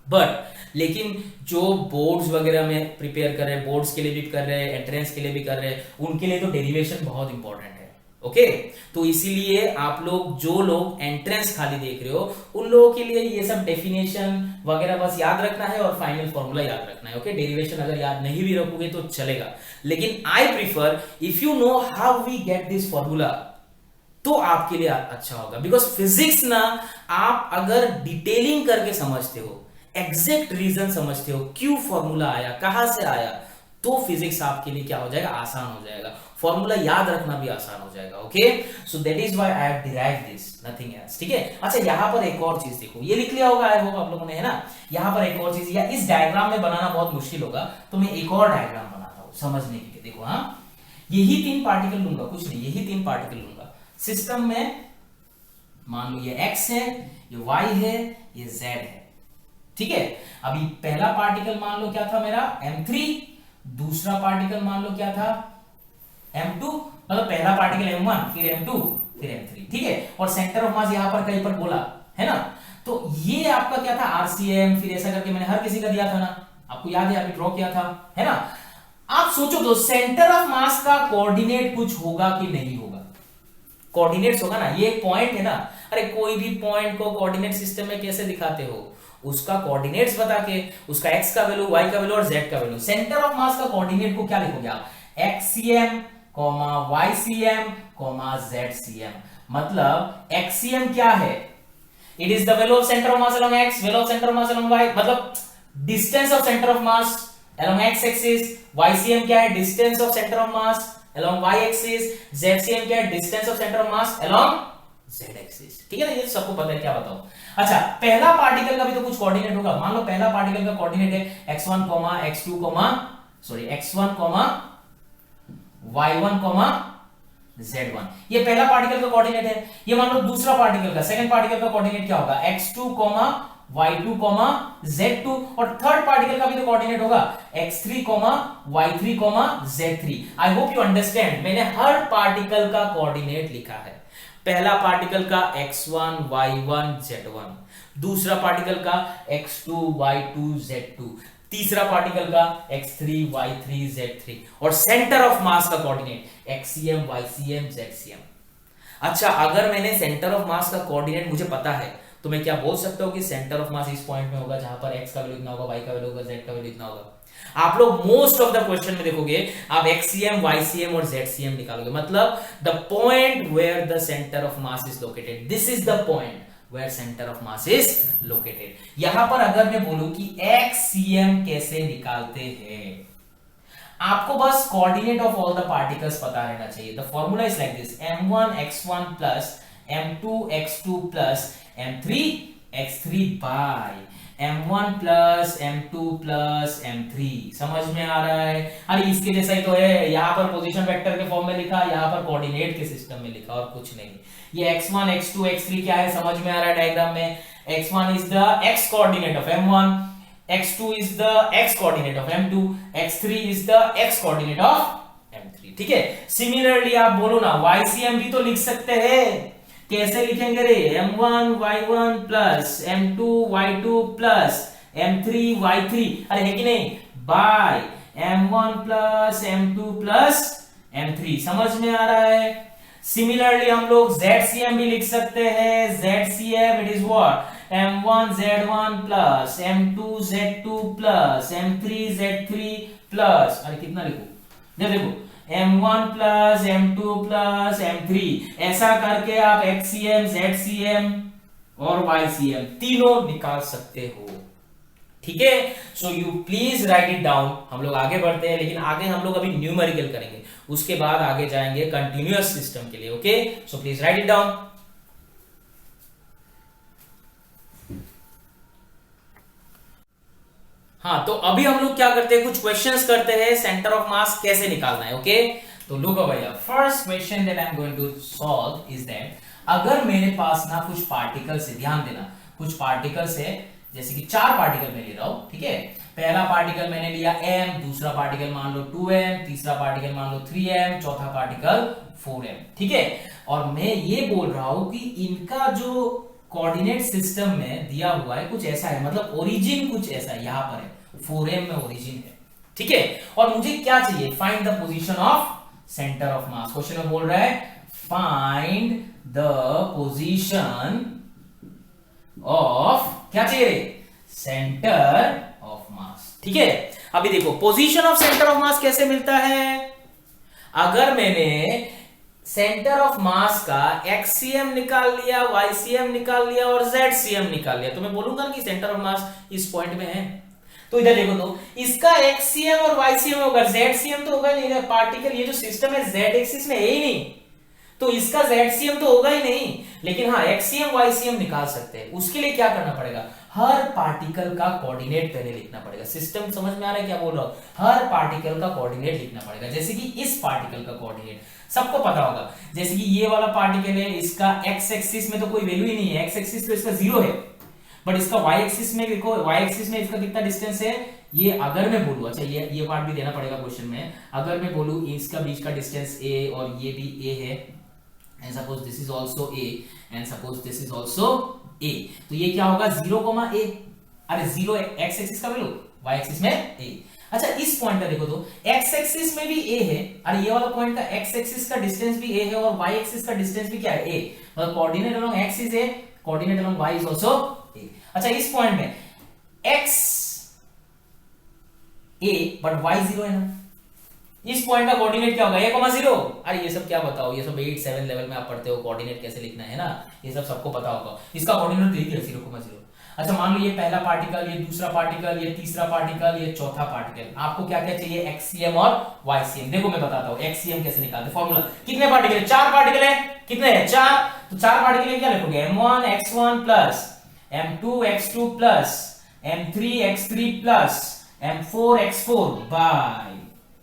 But लेकिन जो बोर्ड्स वगैरह में प्रिपेयर कर रहे हैं, बोर्ड्स के लिए भी कर रहे हैं, एंट्रेंस के लिए भी कर रहे हैं, उनके लिए तो डेरिवेशन बहुत इंपॉर्टेंट है। ओके, तो इसीलिए आप लोग, जो लोग एंट्रेंस खाली देख रहे हो, उन लोगों के लिए ये सब डेफिनेशन वगैरह बस याद रखना है और फाइनल फॉर्मूला याद रखना है। ओके, डेरिवेशन अगर याद नहीं भी रखोगे तो चलेगा, लेकिन I prefer if you know how we get this formula, तो आपके लिए अच्छा होगा। बिकॉज फिजिक्स ना, आप अगर डिटेलिंग करके समझते हो, एग्जैक्ट रीजन समझते हो, क्यों फॉर्मूला आया, कहां से आया, तो फिजिक्स आपके लिए क्या हो जाएगा? आसान हो जाएगा। फॉर्मूला याद रखना भी आसान हो जाएगा। Okay, so that is why I have derived this, nothing else. ठीक है, अच्छा, यहां पर एक और चीज देखो, ये लिख लिया होगा आई होप आप लोगों ने, है ना? यहां पर एक और चीज, या इस डायग्राम में बनाना बहुत मुश्किल होगा, तो मैं एक और डायग्राम बनाता हूं समझने के लिए। देखो, हाँ, यही 3 पार्टिकल लूंगा, कुछ नहीं, यही 3 पार्टिकल लूंगा। सिस्टम में मान लो ये x है, ये y है, ये z है। ठीक है, अभी पहला पार्टिकल मान लो क्या था मेरा? m3। दूसरा पार्टिकल मान लो क्या था? m2। मतलब पहला पार्टिकल m1, फिर m2, फिर m3। ठीक है, और सेंटर ऑफ मास यहां पर कहीं पर बोला है ना? तो ये आपका क्या था? RCM, फिर ऐसा करके मैंने हर किसी का दिया था ना, आपको याद है, अभी ड्रॉ किया था, है ना? आप सोचो तो सेंटर ऑफ मास का कोऑर्डिनेट कुछ होगा कि नहीं होगा? कोऑर्डिनेट्स होगा ना, ये एक पॉइंट है ना। अरे कोई भी पॉइंट को कोऑर्डिनेट सिस्टम में कैसे दिखाते हो? उसका कोऑर्डिनेट्स बता के, उसका x का वैल्यू, y का वैल्यू और z का वैल्यू। सेंटर ऑफ मास का कोऑर्डिनेट को क्या लिखोगे आप? xcm, ycm, zcm। मतलब xcm क्या है? It is the value of centre of mass along x, value of centre of mass along y, मतलब distance of centre of mass along x axis. ycm क्या है? Distance of centre of mass along y axis। zcm क्या है? Distance of centre of mass along z axis। ठीक है ना, ये सबको पता है, क्या बताऊं। अच्छा, पहला पार्टिकल का भी तो कुछ कोऑर्डिनेट होगा। मान लो पहला पार्टिकल का कोऑर्डिनेट है x1, x2, x1, y1, z1। ये पहला पार्टिकल का कोऑर्डिनेट है। ये मान लो दूसरा पार्टिकल का, सेकंड पार्टिकल का कोऑर्डिनेट क्या होगा? x2, y2, z2। और थर्ड पार्टिकल का भी तो कोऑर्डिनेट होगा x3, y3, z3। I hope you understand, मैंने हर पार्टिकल का कोऑर्डिनेट लिखा है। पहला पार्टिकल का x1, y1, z1, दूसरा पार्टिकल का x2, y2, z2, तीसरा पार्टिकल का x3, y3, z3, और सेंटर ऑफ मास का कोऑर्डिनेट xcm, ycm, zcm। अच्छा, अगर मैंने सेंटर ऑफ मास का कोऑर्डिनेट मुझे पता है, तो मैं क्या बोल सकता हूं कि सेंटर ऑफ मास इस पॉइंट में होगा जहां पर x का वैल्यू इतना होगा, y का वैल्यू होगा, z का वैल्यू इतना होगा। आप लोग मोस्ट ऑफ द क्वेश्चन में देखोगे, आप xcm, ycm और zcm निकालोगे, मतलब the point where the centre of mass is located, this is the point where centre of mass is located. यहां पर अगर मैं बोलूं कि xcm कैसे निकालते हैं, आपको बस coordinate of all the particles पता रहना चाहिए। The formula is like this, m1 x1 plus m2 x2 plus m3 x3 by m1 plus m2 plus m3। समझ में आ रहा है? अरे इसके जैसा ही तो है, यहां पर पोजीशन वेक्टर के फॉर्म में लिखा, यहां पर कोऑर्डिनेट के सिस्टम में लिखा, और कुछ नहीं। ये x1 x2 x3 क्या है समझ में आ रहा है डायग्राम में? x1 is the x coordinate of m1, x2 is the x coordinate of m2, x3 is the x coordinate of m3। ठीक है, सिमिलरली आप बोलो ना ycm भी तो लिख सकते हैं। कैसे लिखेंगे रे? m1 y1 plus m2 y2 plus m3 y3, अरे है कि नहीं? By m1 plus m2 plus m3। समझ में आ रहा है? सिमिलरली हम लोग zcm भी लिख सकते हैं। zcm it is what? m1z1 plus m2z2 plus m3z3 plus, अरे कितना लिखो, देखो m1 plus m2 plus m3, ऐसा करके आप xcm zcm और ycm तीनों निकाल सकते हो। ठीक है, so you please right it down. हम लोग आगे बढ़ते हैं, लेकिन आगे हम लोग अभी न्यूमेरिकल करेंगे, उसके बाद आगे जाएंगे कंटिन्यूअस सिस्टम के लिए। Okay, so please right it down. हाँ, तो अभी हम लोग क्या करते हैं, कुछ क्वेश्चंस करते हैं, सेंटर ऑफ मास कैसे निकालना है। ओके, तो लुक भैया, first question that I am going to solve is that, अगर मेरे पास ना कुछ पार्टिकल्स है, ध्यान देना, कुछ पार्टिकल्स है, जैसे कि 4 पार्टिकल मैं ले रहा हूं, ठीक है। पहला पार्टिकल मैंने लिया m, दूसरा पार्टिकल मान लो 2m, तीसरा पार्टिकल मान लो 3m, चौथा पार्टिकल 4m, ठीक है। और मैं ये बोल रहा हूं कि इनका जो कोऑर्डिनेट सिस्टम में दिया हुआ है कुछ ऐसा है, मतलब ओरिजिन कुछ ऐसा है, यहां पर है 4m में ओरिजिन है, ठीक है। और मुझे क्या चाहिए, find the position of centre of mass. Question में बोल रहा है फाइंड द पोजीशन ऑफ, क्या चाहिए, सेंटर ऑफ मास, ठीक है। अभी देखो position of centre of mass कैसे मिलता है, अगर मैंने सेंटर ऑफ मास का एक्सीएम निकाल लिया, वाईसीएम निकाल लिया और जेडसीएम निकाल लिया, तो मैं बोलूंगा कि सेंटर ऑफ मास इस पॉइंट में है। तो इधर देखो, तो इसका एक्सीएम और वाईसीएम होगा, जेडसीएम तो होगा नहीं, पार्टिकल ये जो सिस्टम है जेड एक्सिस में है ही नहीं, तो इसका जेडसीएम तो होगा ही नहीं, लेकिन हाँ एक्सीएम वाईसीएम निकाल सकते हैं। उसके लिए क्या करना पड़ेगा, हर पार्टिकल का कोऑर्डिनेट पहले लिखना पड़ेगा। सिस्टम समझ में आ रहा है क्या बोल रहा हूं, हर पार्टिकल का कोऑर्डिनेट लिखना पड़ेगा। जैसे कि इस पार्टिकल का कोऑर्डिनेट सबको पता होगा, जैसे कि ये वाला पार्टिकल है, इसका एक्स एक्सिस में तो कोई वैल्यू ही नहीं है, एक्स एक्सिस तो इसका 0 है, बट इसका वाई एक्सिस में देखो, वाई एक्सिस में इसका कितना डिस्टेंस है, ये अगर मैं बोलूं, अच्छा ये पार्ट भी देना पड़ेगा क्वेश्चन में, अगर मैं बोलूं इसका बीच का डिस्टेंस a और ये भी a है, and suppose this is also a and suppose this is also a, तो ये क्या होगा 0, a, अरे 0 एक्स एक्सिस का वैल्यू, वाई एक्सिस में a। अच्छा इस पॉइंट का देखो, तो एक्स एक्सिस में भी a है, अरे ये वाला पॉइंट का एक्स एक्सिस का डिस्टेंस भी a है और वाई एक्सिस का डिस्टेंस भी क्या है, a, मतलब coordinate along x is a, coordinate along y is also a। अच्छा इस पॉइंट में x a बट y 0 है ना, इस पॉइंट का कोऑर्डिनेट क्या होगा, a,0। अरे ये सब क्या बताओ, ये सब 8-7 लेवल में आप पढ़ते हो, कोऑर्डिनेट कैसे लिखना है ना, ये सब सबको पता होगा। इसका कोऑर्डिनेट यही है 0,0। अच्छा मान लो ये पहला पार्टिकल, ये दूसरा पार्टिकल, ये तीसरा पार्टिकल, ये चौथा पार्टिकल, आपको क्या क्या चाहिए, एक्सीएम और वाईसीएम। देखो मैं बताता हूं एक्सीएम कैसे निकालते हैं, फॉर्मूला, कितने पार्टिकल है, 4 पार्टिकल है, कितने हैं 4, तो 4 पार्टिकल है, क्या लिखोगे, m1 x1 plus m2 x2 plus m3 x3 plus m4 x4 bye,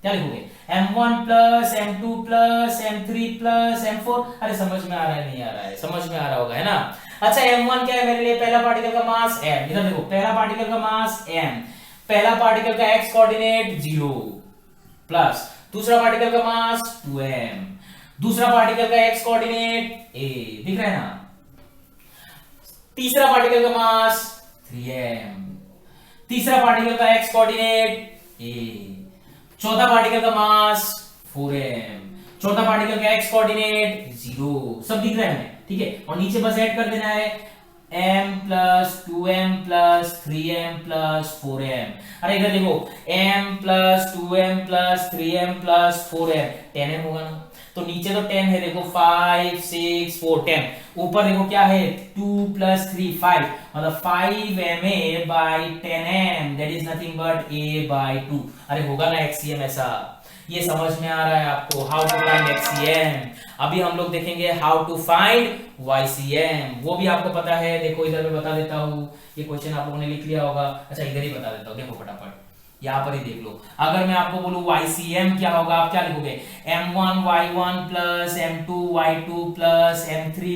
क्या लिखोगे, m1 plus m2 plus m3 plus m4। अरे समझ में आ रहा है, नहीं आ रहा है, समझ में आ रहा होगा है ना। अच्छा m1 क्या है मेरे लिए, पहला पार्टिकल का मास m, इधर देखो पहला पार्टिकल का मास m, पहला पार्टिकल का x कोऑर्डिनेट 0 प्लस दूसरा पार्टिकल का मास 2m, दूसरा पार्टिकल का x कोऑर्डिनेट a, दिख रहा है ना, तीसरा पार्टिकल का मास 3m, तीसरा पार्टिकल का x कोऑर्डिनेट a, चौथा पार्टिकल का मास 4m, चौथा पार्टिकल का x कोऑर्डिनेट 0, सब दिख रहा है हमें, ठीक है। और नीचे बस ऐड कर देना है m plus 2m plus 3m plus 4m। अरे इधर देखो m plus 2m plus 3m plus 4m, 10m होगा ना, तो नीचे तो 10 है, देखो 5 6 4 10, ऊपर देखो क्या है 2 प्लस 3 5, मतलब 5ma by 10m, that is nothing but a by 2। अरे होगा ना एक्सीएम ऐसा, ये समझ में आ रहा है आपको, हाउ टू फाइंड एक्सीएम। अभी हम लोग देखेंगे हाउ टू फाइंड वाईसीएम, वो भी आपको पता है, देखो इधर मैं बता देता हूं, ये क्वेश्चन आप लोगों ने लिख लिया होगा। अच्छा इधर ही बता देता हूं, देखो फटाफट यहां पर ही देख लो, अगर मैं आपको बोलूं वाईसीएम क्या होगा, आप क्या लिखोगे, m1 y1 plus m2 y2 plus m3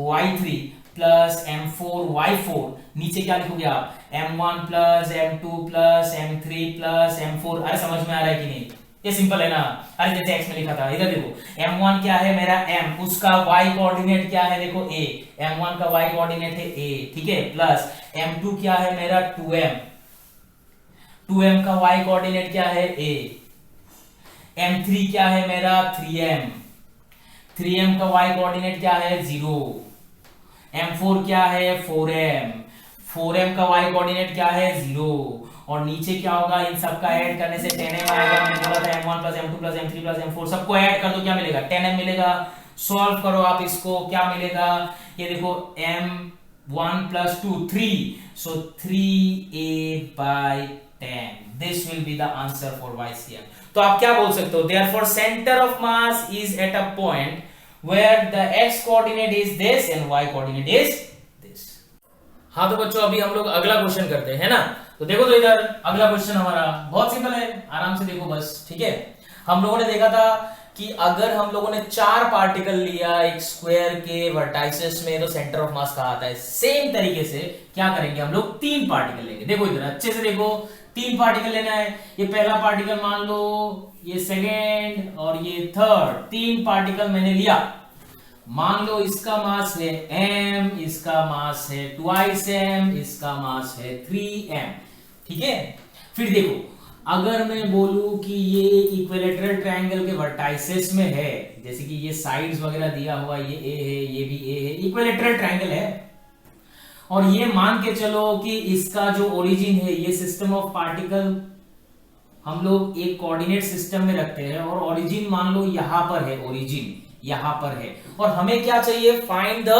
y3 plus m4 y4, नीचे क्या लिखोगे आप, m1 plus m2 plus m3 plus m4। अरे समझ में आ रहा है कि नहीं, ये सिंपल है ना। अरे जैसे एक्स में लिखा था, इधर देखो m1 क्या है मेरा m, उसका y कोऑर्डिनेट क्या है, देखो a, m1 का y कोऑर्डिनेट है a, ठीक है, प्लस m2 क्या है मेरा 2m, 2m का y कोऑर्डिनेट क्या है a, m3 क्या है मेरा 3m, 3m का y कोऑर्डिनेट क्या है 0, m4 क्या है 4m, 4m का y कोऑर्डिनेट क्या है 0, और नीचे क्या होगा, इन सबका ऐड करने से 10m आएगा। मैंने बोला था m1 plus m2 plus m3 plus m4 सबको ऐड कर दो, क्या मिलेगा 10m मिलेगा। सॉल्व करो आप इसको, क्या मिलेगा, ये देखो m1 plus 2 3, so 3a by 10, this will be the answer for YCM। तो आप क्या बोल सकते हो, therefore centre of mass is at a point where the x coordinate is this and y coordinate is this. हाँ तो बच्चों अभी हम लोग अगला क्वेश्चन करते हैं ना। तो देखो तो इधर अगला क्वेश्चन हमारा बहुत सिंपल है, आराम से देखो बस, ठीक है। हम लोगों ने देखा था कि अगर हम लोगों ने 4 पार्टिकल लिया एक स्क्वायर के वर्टाइसेस में तो सेंटर ऑफ मास कहाँ आता है। सेम तरीके से क्या करेंगे, हम लोग 3 पार्टिकल लेंगे। देखो इधर अच्छे से देखो, 3 पार्टिकल लेना है। ये पहला पार्टिकल मान लो, ये सेकेंड और ये थर्ड, 3 पार्टिकल मैंने लिया। मान लो इसका मास है m, इसका मास है ट्वाइस m, इसका मास है 3m, ठीक है। फिर देखो अगर मैं बोलूं कि ये इक्विलेटरल ट्रायंगल के वर्टाइसेस में है, जैसे कि ये साइड्स वगैरह दिया हुआ, ये a है, ये भी a है, इक्विलेटरल ट्रायंगल है, और ये मान के चलो कि इसका जो ओरिजिन है, ये सिस्टम ऑफ पार्टिकल हम लोग एक कोऑर्डिनेट सिस्टम में रखते हैं, और ओरिजिन मान लो यहां पर है, ओरिजिन यहां पर है, और हमें क्या चाहिए, find the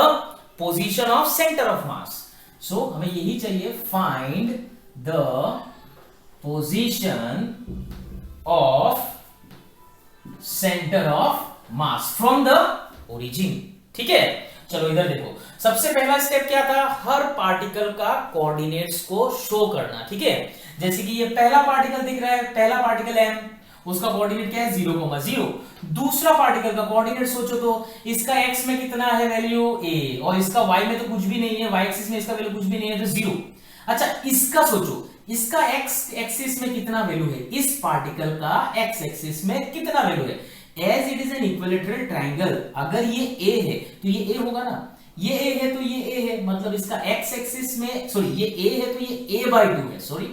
position of centre of mass. So हमें यही चाहिए, find the position of centre of mass from the origin, ठीक है। चलो इधर देखो, सबसे पहला स्टेप क्या था, हर पार्टिकल का कोऑर्डिनेट्स को शो करना, ठीक है। जैसे कि ये पहला पार्टिकल दिख रहा है, पहला पार्टिकल m, उसका कोऑर्डिनेट क्या है 0,0। दूसरा पार्टिकल का कोऑर्डिनेट सोचो तो, इसका x में कितना है वैल्यू a, और इसका y में तो कुछ भी नहीं है, y एक्सिस में इसका वैल्यू कुछ भी नहीं है, तो 0। अच्छा इसका सोचो, इसका x एक्सिस में कितना वैल्यू है, इस पार्टिकल का x एक्सिस में कितना वैल्यू है। As it is an equilateral triangle, अगर ये a है तो ये a होगा ना, ये a है तो ये a है, मतलब इसका x एक्सिस में, सॉरी ये a है तो ये a/2 है, सॉरी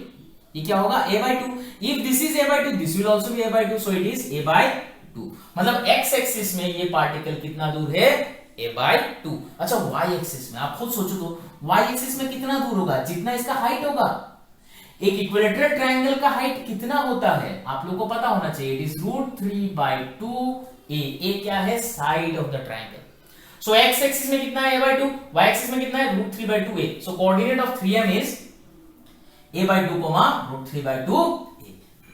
ये क्या होगा a/2। If this is a/2 this will also be a/2, so it is a/2, मतलब x एक्सिस में ये पार्टिकल कितना दूर है a/2। अच्छा y एक्सिस में आप खुद सोचो तो, y एक्सिस में कितना दूर होगा, जितना इसका हाइट होगा। एक इक्विलेटरल ट्रायंगल का हाइट कितना होता है आप लोगों को पता होना चाहिए, इट इज √3/2a। a क्या है, side of the triangle. So x axis में कितना है a/2, y एक्सिस में कितना है √3/2a। So coordinate of 3m is a/2, √3/2a,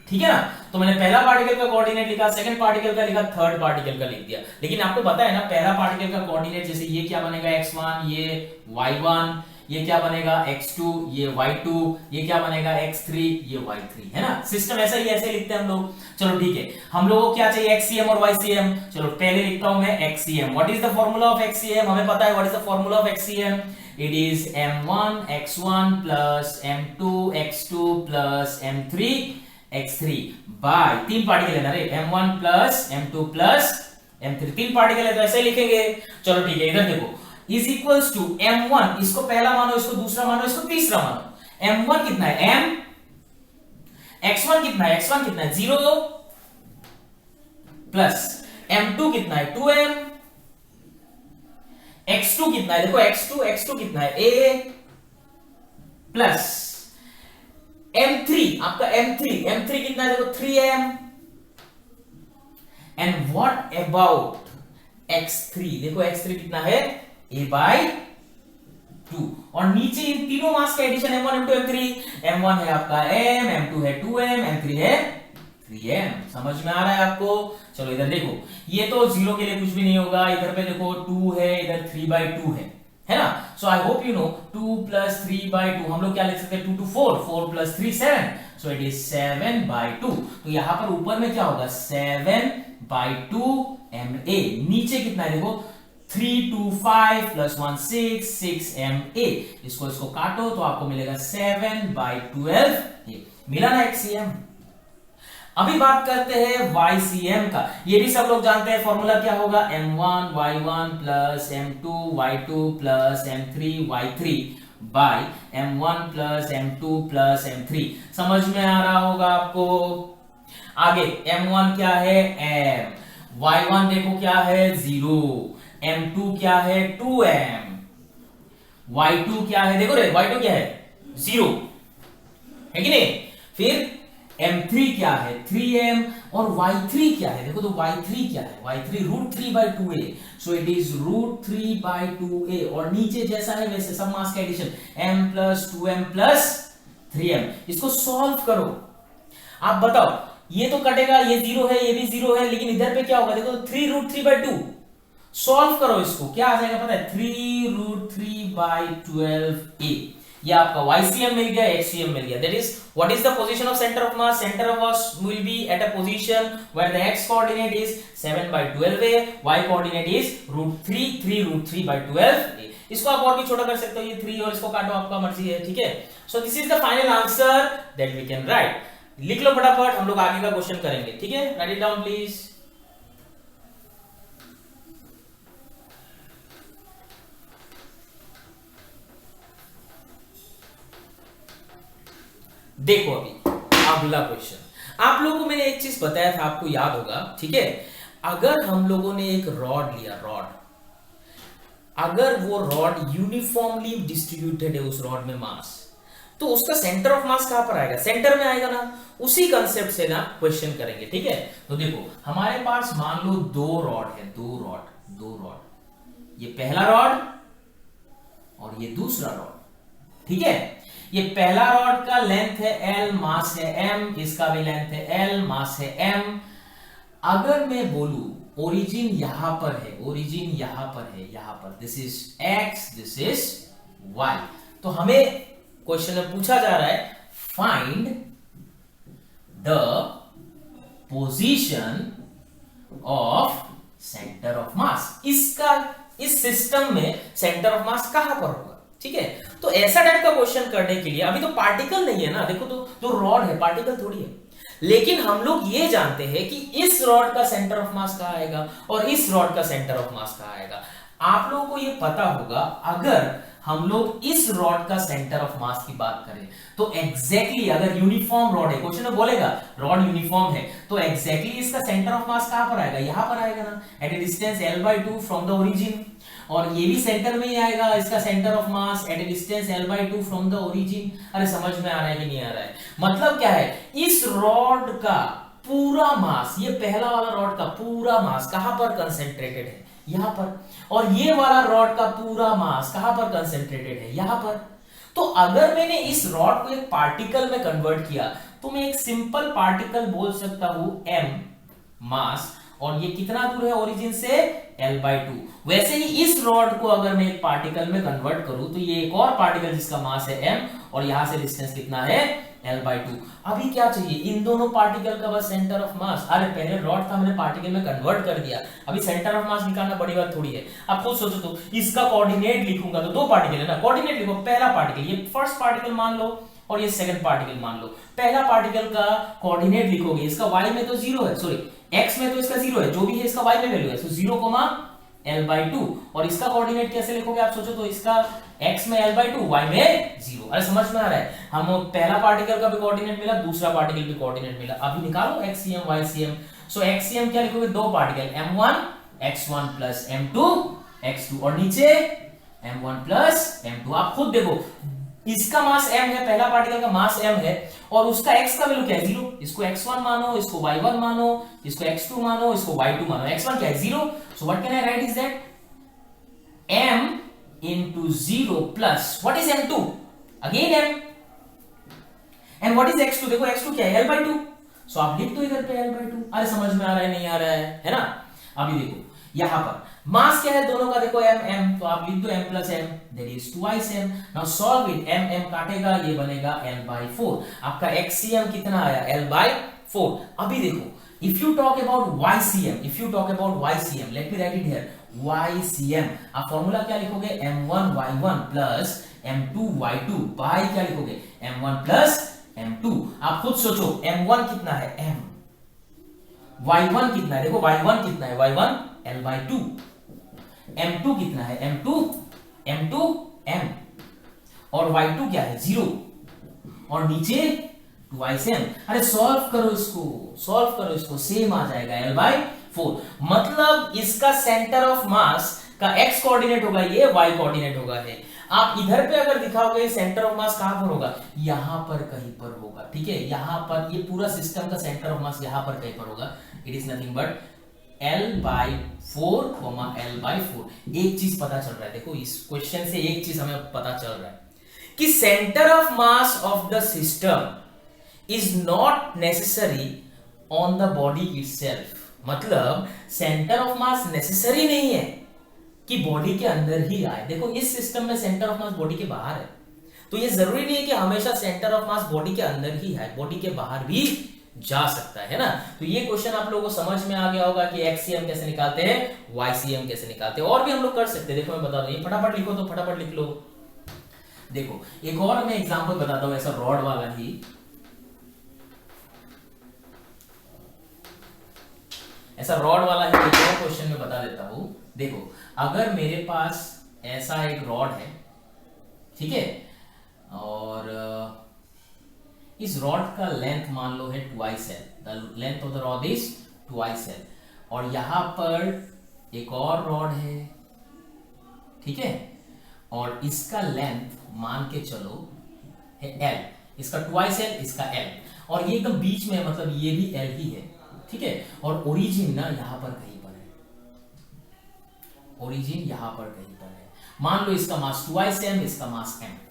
ठीक है ना। तो मैंने पहला पार्टिकल का कोऑर्डिनेट लिखा, सेकंड पार्टिकल का लिखा, थर्ड पार्टिकल का लिख दिया। लेकिन आपको पता है ना, पहला पार्टिकल का कोऑर्डिनेट जैसे ये क्या बनेगा x1, ये y1, ये क्या बनेगा x2, ये y2, ये क्या बनेगा x3, ये y3, है ना। सिस्टम ऐसा ही ऐसे लिखते हैं हम लोग। चलो ठीक है, हम लोगों को क्या चाहिए xcm और ycm। चलो पहले लिखता हूं मैं xcm। What is the formula of xcm, हमें पता है what is the formula of xcm। It is m1 x1 plus m2 x2 plus m3 x3 by, 3 particle है ना रे, m1 plus m2 plus m3, 3 particle है तो ऐसे लिखेंगे। चलो ठीक है, इधर देखो इज इक्वल्स टू m1, इसको पहला मानो, इसको दूसरा मानो, इसको तीसरा मानो। m1 कितना है m, x1 कितना है, x1 कितना है 0, प्लस m2 कितना है 2m, x2 कितना है, देखो x2 कितना है a, प्लस m3, आपका m3 कितना है, देखो 3m, and what about x3, देखो x3 कितना है a/2, और नीचे इन तीनों मास का addition m1 m2 m3, m1 है आपका m, m2 है 2m, m3 है 3m। समझ में आ रहा है आपको। चलो इधर देखो, ये तो 0 के लिए कुछ भी नहीं होगा, इधर पे देखो 2 है, इधर 3/2 है ना। So I hope you know 2 plus 3/2 हम लोग क्या लिख सकते हैं, 2 to 4, 4 plus 3 7, so it is 7/2। तो यहां पर ऊपर में क्या होगा 7/2 ma, नीचे कितना है देखो 3 2 5 प्लस 1 6 6 ma, इसको काटो तो आपको मिलेगा 7/12, मिला ना xcm। अभी बात करते हैं ycm का। ये भी सब लोग जानते हैं, फॉर्मूला क्या होगा, m1 y1 plus m2 y2 plus m3 y3 by m1 plus m2 plus m3। समझ में आ रहा होगा आपको। आगे m1 क्या है m, y1 देखो क्या है 0, m2 क्या है 2m, y2 क्या है, देखो रे y2 क्या है 0 है कि नहीं। फिर m3 क्या है 3m, और y3 क्या है, देखो तो y3 क्या है, y3 √3/2a, so it is √3/2a, और नीचे जैसा है वैसे सब मास का एडिशन m + 2m + 3m। इसको सॉल्व करो, आप बताओ, ये तो कटेगा, ये 0 है, ये भी 0 है, लेकिन इधर पे क्या होगा, देखो 3√3/2, सॉल्व करो इसको, क्या आ जाएगा पता है 3√3/12a। ये आपका YCM मिल गया, XCM मिल गया। That is what is the position of centre of mass, centre of mass will be at a position where the x coordinate is 7/12a, y coordinate is √3/12a। इसको आप और भी छोटा कर सकते हो, ये 3 और इसको काटो, आपका मर्जी है, ठीक है। So this is the final answer that we can write. लिख लो फटाफट, हम लोग आगे का क्वेश्चन करेंगे, ठीक है। Right it down please. देखो अभी अगला क्वेश्चन, आप लोगों को मैंने एक चीज बताया था, आपको याद होगा, ठीक है। अगर हम लोगों ने एक रॉड लिया, रॉड, अगर वो रॉड यूनिफॉर्मली डिस्ट्रीब्यूटेड है, उस रॉड में मास, तो उसका सेंटर ऑफ मास कहां पर आएगा, सेंटर में आएगा ना। उसी कंसेप्ट से ना क्वेश्चन करेंगे, ठीक है। तो देखो हमारे पास मान लो दो रॉड है, दो रॉड, ये पहला रॉड और ये दूसरा रॉड, ठीक है। ये पहला रॉड का लेंथ है L, मास है m, इसका भी लेंथ है L, मास है m। अगर मैं बोलूं ओरिजिन यहां पर है, ओरिजिन यहां पर है, यहां पर, this is x, this is y, तो हमें क्वेश्चन में पूछा जा रहा है find the position of centre of मास। इसका इस सिस्टम में सेंटर ऑफ मास कहां पर होगा, ठीक है। तो ऐसा टाइप का क्वेश्चन करने के लिए, अभी तो पार्टिकल नहीं है ना, देखो तो रॉड है, पार्टिकल थोड़ी है, लेकिन हम लोग ये जानते हैं कि इस रॉड का सेंटर ऑफ मास कहां आएगा और इस रॉड का सेंटर ऑफ मास कहां आएगा। आप लोगों को ये पता होगा, अगर हम लोग इस रॉड का सेंटर ऑफ मास की बात करें तो एग्जैक्टली अगर यूनिफॉर्म रॉड है, क्वेश्चन में बोलेगा रॉड यूनिफॉर्म है, तो एग्जैक्टली इसका सेंटर ऑफ मास कहां पर आएगा, यहां पर आएगा ना, at a distance L/2 from the origin. और ये भी सेंटर में ही आएगा, इसका centre of mass at a distance L/2 from the origin. अरे समझ में आ रहा है कि नहीं आ रहा है, मतलब क्या है, इस रॉड का पूरा मास, ये पहला वाला रॉड का पूरा मास कहां पर कंसेंट्रेटेड है, यहां पर, और ये वाला रॉड का पूरा मास कहां पर कंसेंट्रेटेड है, यहां पर। तो अगर मैंने इस रॉड को एक पार्टिकल में कन्वर्ट किया तो मैं एक सिंपल पार्टिकल बोल सकता हूं m मास, और ये कितना दूर है ओरिजिन से, L/2। वैसे ही इस रॉड को अगर मैं एक पार्टिकल में कन्वर्ट करूं तो ये एक और पार्टिकल जिसका मास है m, और यहां से डिस्टेंस कितना है, L/2। अभी क्या चाहिए, इन दोनों पार्टिकल का बस सेंटर ऑफ मास। अरे पहले रॉड था, मैंने पार्टिकल में कन्वर्ट कर दिया, अभी सेंटर ऑफ मास निकालना बड़ी बात थोड़ी है। आप खुद सोचो, तो इसका कोऑर्डिनेट लिखूंगा तो दो पार्टिकल है ना, कोऑर्डिनेट लिखो, पहला पार्टिकल, ये फर्स्ट पार्टिकल मान लो और ये सेकंड पार्टिकल मान लो। पहला पार्टिकल का कोऑर्डिनेट लिखोगे, इसका y में तो 0 है, सॉरी x में तो इसका 0 है, जो भी है इसका y में वैल्यू है, तो 0, L/2। और इसका कोऑर्डिनेट कैसे लिखोगे आप सोचो, तो इसका x में L/2, y में 0। अरे समझ में आ रहा है, हम पहला पार्टिकल का भी कोऑर्डिनेट मिला, दूसरा पार्टिकल भी कोऑर्डिनेट मिला। अभी निकालो XCM YCM। सो XCM क्या लिखोगे, दो particle m1 x1 + m2 x2, और नीचे m1 + m2। आप खुद देखो, इसका मास m है, पहला पार्टिकल का मास m है, और उसका x का वैल्यू क्या है, 0। इसको x1 मानो, इसको y1 मानो, इसको x2 मानो, इसको y2 मानो। x1 क्या है, 0। So what can I right is that m into 0 plus what is m2, again m, and what is x2, देखो x2 क्या है, L/2। सो आप लिख दो इधर पे L/2। अरे समझ में आ रहा है, नहीं आ रहा है ना। अभी देखो यहां पर मास क्या है दोनों का, देखो m, तो आप लिख दो m + m, that is 2x m। Now solve it, m काटेगा, ये बनेगा L/4। आपका XCM कितना आया, L/4। अभी देखो, if you talk about YCM, let me write it here, YCM, आप फॉर्मूला क्या लिखोगे, m1 y1 plus m2 y2 by क्या लिखोगे, m1 plus m2। आप खुद सोचो, m1 कितना है, m, y1 कितना है, देखो y1 कितना है, y1 L/2, m2 कितना है, m2 m, और y2 क्या है, 0, और नीचे 2m। अरे सॉल्व करो इसको, सेम आ जाएगा L/4। मतलब इसका सेंटर ऑफ मास का x कोऑर्डिनेट होगा ये, y कोऑर्डिनेट होगा है। आप इधर पे अगर दिखाओगे सेंटर ऑफ मास कहां पर होगा, यहां पर कहीं पर होगा, ठीक है, यहां पर, ये पूरा सिस्टम का सेंटर ऑफ मास यहां पर कहीं पर होगा। It is nothing but L/4, L/4। एक चीज पता चल रहा है, देखो इस क्वेश्चन से एक चीज हमें पता चल रहा है कि centre of mass of the system is not necessary on the body itself. मतलब सेंटर ऑफ मास नेसेसरी नहीं है कि बॉडी के अंदर ही आए। देखो इस सिस्टम में सेंटर ऑफ मास बॉडी के बाहर है, तो ये जरूरी नहीं है कि हमेशा सेंटर ऑफ मास बॉडी के अंदर ही है, बॉडी के बाहर भी जा सकता है ना। तो ये क्वेश्चन आप लोगों को समझ में आ गया होगा कि एक्सीएम कैसे निकालते हैं, वाईसीएम कैसे निकालते हैं, और भी हम लोग कर सकते हैं। देखो मैं बता दूं, ये फटाफट लिखो तो फटाफट लिख लो। देखो एक और मैं एग्जांपल बताता हूं, ऐसा रॉड वाला ही, ऐसा रॉड वाला ही एक और क्वेश्चन में बता देता हूं। देखो अगर मेरे पास ऐसा एक रॉड है, ठीक है, और इस रॉड का लेंथ मान लो है 2l, the length of the rod is 2l, और यहां पर एक और रॉड है, ठीक है, और इसका लेंथ मान के चलो है l, इसका 2l, इसका l, और ये एकदम बीच में है, मतलब ये भी l ही है, ठीक है, और ओरिजिन ना यहां पर कहीं पर है, ओरिजिन यहां पर कहीं पर है। मान लो इसका मास 2l, इसका मास m,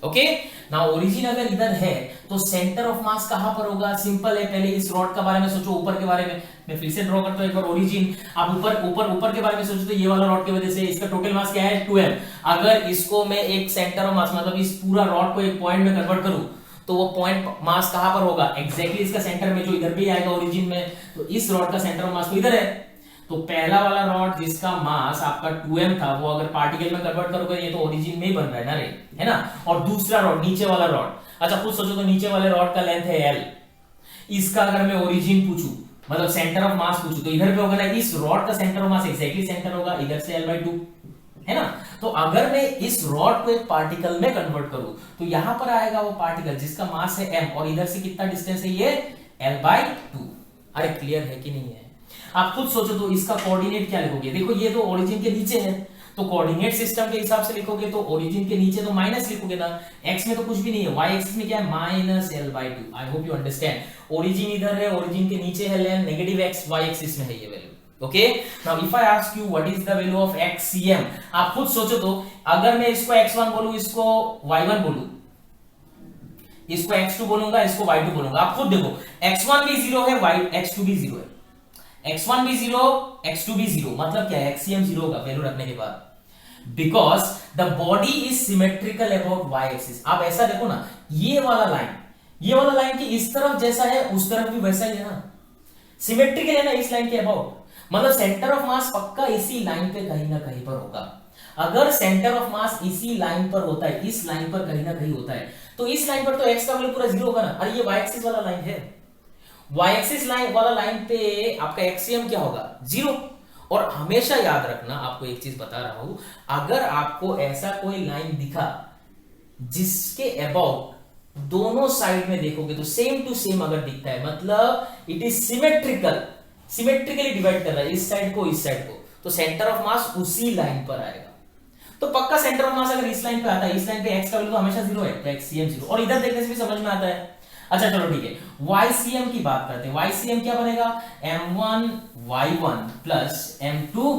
ओके। नाउ ओरिजिन अगर इधर है तो सेंटर ऑफ मास कहां पर होगा, सिंपल है, पहले इस रॉड का बारे में सोचो, ऊपर के बारे में मैं फिर से ड्रॉ करता हूं एक बार ओरिजिन। आप ऊपर के बारे में सोचो तो ये वाला रॉड की वजह से इसका टोटल मास क्या है 2m। अगर इसको मैं एक सेंटर ऑफ मास, मतलब इस पूरा रॉड को एक पॉइंट में कन्वर्ट करूं तो वो पॉइंट मास कहां पर होगा, एग्जैक्टली इसका सेंटर में, जो इधर भी आएगा ओरिजिन में। तो इस रॉड का सेंटर ऑफ मास तो इधर है, तो पहला वाला रॉड जिसका मास आपका 2m था, वो अगर पार्टिकल में कन्वर्ट करोगे ये तो ओरिजिन में ही बन रहा है ना रे, है ना। और दूसरा रॉड, नीचे वाला रॉड, अच्छा खुद सोचो तो नीचे वाले रॉड का लेंथ है l, इसका अगर मैं ओरिजिन पूछूं, मतलब सेंटर ऑफ मास पूछूं, तो इधर पे होगा ना, इस रॉड का centre of mass exactly centre होगा, इधर से l/2, है ना। तो अगर मैं इस रॉड को एक पार्टिकल में कन्वर्ट करूं तो यहां पर आएगा वो पार्टिकल जिसका मास है m, और इधर से कितना डिस्टेंस है ये l/2। अरे क्लियर है कि नहीं है, आप खुद सोचो तो इसका कोऑर्डिनेट क्या लिखोगे। देखो ये तो ओरिजिन के नीचे है, तो कोऑर्डिनेट सिस्टम के हिसाब से लिखोगे तो ओरिजिन के नीचे तो माइनस लिखोगे ना, एक्स में तो कुछ भी नहीं है, वाई एक्सिस में क्या है -l/2। I hope you understand, origin इधर है, ओरिजिन के नीचे है length, negative X, Y axis में है ये value, okay. Now if I ask you what is the value of XCM, आप खुद सोचो तो, अगर मैं इसको x1 बोलूं, इसको y1 बोलूं, इसको x2 बोलूंगा, इसको y2 बोलूंगा, आप खुद देखो x1 भी 0 है, x2 भी 0 है, x1 भी 0, x2 भी 0, मतलब क्या है, एक्सीएम 0 होगा वैल्यू रखने के बाद, because the body is symmetrical about y axis. आप ऐसा देखो ना, ये वाला लाइन की इस तरफ जैसा है उस तरफ भी वैसा ही है ना, सिमेट्रिकल है ना इस लाइन के अबाउट, मतलब सेंटर ऑफ मास पक्का इसी लाइन पे कहीं ना कहीं पर होगा। अगर सेंटर ऑफ मास इसी लाइन पर होता है, इस लाइन पर कहीं ना कहीं होता है, तो इस लाइन पर तो x का वैल्यू पूरा 0 होगा ना। अरे ये y एक्सिस वाला लाइन है, y एक्सिस लाइन वाला लाइन पे आपका एक्सीएम क्या होगा 0। और हमेशा याद रखना, आपको एक चीज बता रहा हूं, अगर आपको ऐसा कोई लाइन दिखा जिसके अबाउट दोनों साइड में देखोगे तो सेम टू सेम अगर दिखता है, मतलब इट इज सिमेट्रिकली डिवाइड कर रहा है इस साइड को इस साइड को, तो सेंटर ऑफ मास उसी लाइन पर आएगा। तो पक्का सेंटर ऑफ मास अगर इस लाइन पे आता है, इस लाइन पे x का वैल्यू तो हमेशा 0 है, तो एक्सीएम 0, और इधर देखने से भी समझ में आता है। अच्छा चलो ठीक है, YCM की बात करते हैं। YCM क्या बनेगा, m1 y1 plus m2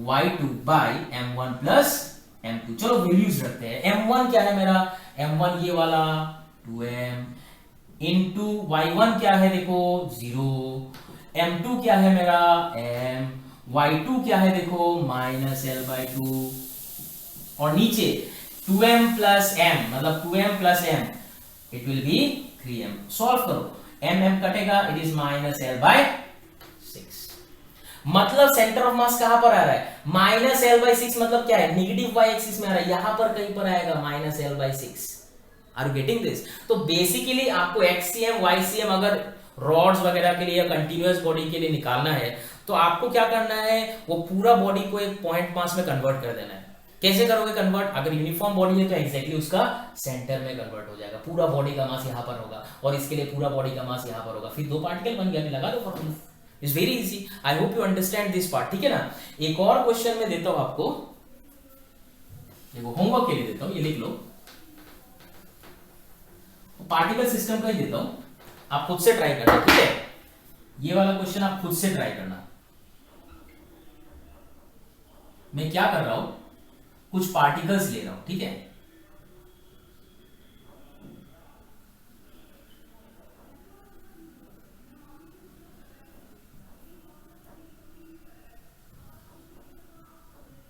y2 by m1 plus m2। चलो वैल्यूज रखते हैं। m1 क्या है मेरा, m1 ये वाला 2m, इनटू y1 क्या है देखो 0, m2 क्या है मेरा m, y2 क्या है देखो -l/2, और नीचे 2m प्लस m, मतलब 2m plus m, it will be 3m। Solve करो, m कटेगा, इट इज -l/6। मतलब सेंटर ऑफ मास कहां पर आ रहा है, -l/6, मतलब क्या है, नेगेटिव y एक्सिस में आ रहा है, यहां पर कहीं पर आएगा -l/6। Are you getting this. तो बेसिकली आपको एक्सीएम वाईसीएम अगर रॉड्स वगैरह के लिए या कंटिन्यूअस बॉडी के लिए निकालना है तो आपको क्या करना है, वो पूरा बॉडी को एक पॉइंट मास में कन्वर्ट कर देना है। कैसे करोगे कन्वर्ट, अगर यूनिफॉर्म बॉडी है तो एग्जैक्टली उसका सेंटर में कन्वर्ट हो जाएगा, पूरा बॉडी का मास यहां पर होगा और इसके लिए पूरा बॉडी का मास यहां पर होगा, फिर 2 पार्टिकल बन गया, लगा दो formula. It's very easy, I hope you understand this part, ठीक है ना। एक और क्वेश्चन में देता हूं आपको, देखो होमवर्क के लिए देता हूं, ये लिख लो, पार्टिकल सिस्टम का ही देता हूं, आप खुद से ट्राई करना, ठीक है। ये वाला क्वेश्चन आप खुद से ट्राई करना। मैं क्या कर रहा हूं, कुछ पार्टिकल्स ले रहा हूं, ठीक है।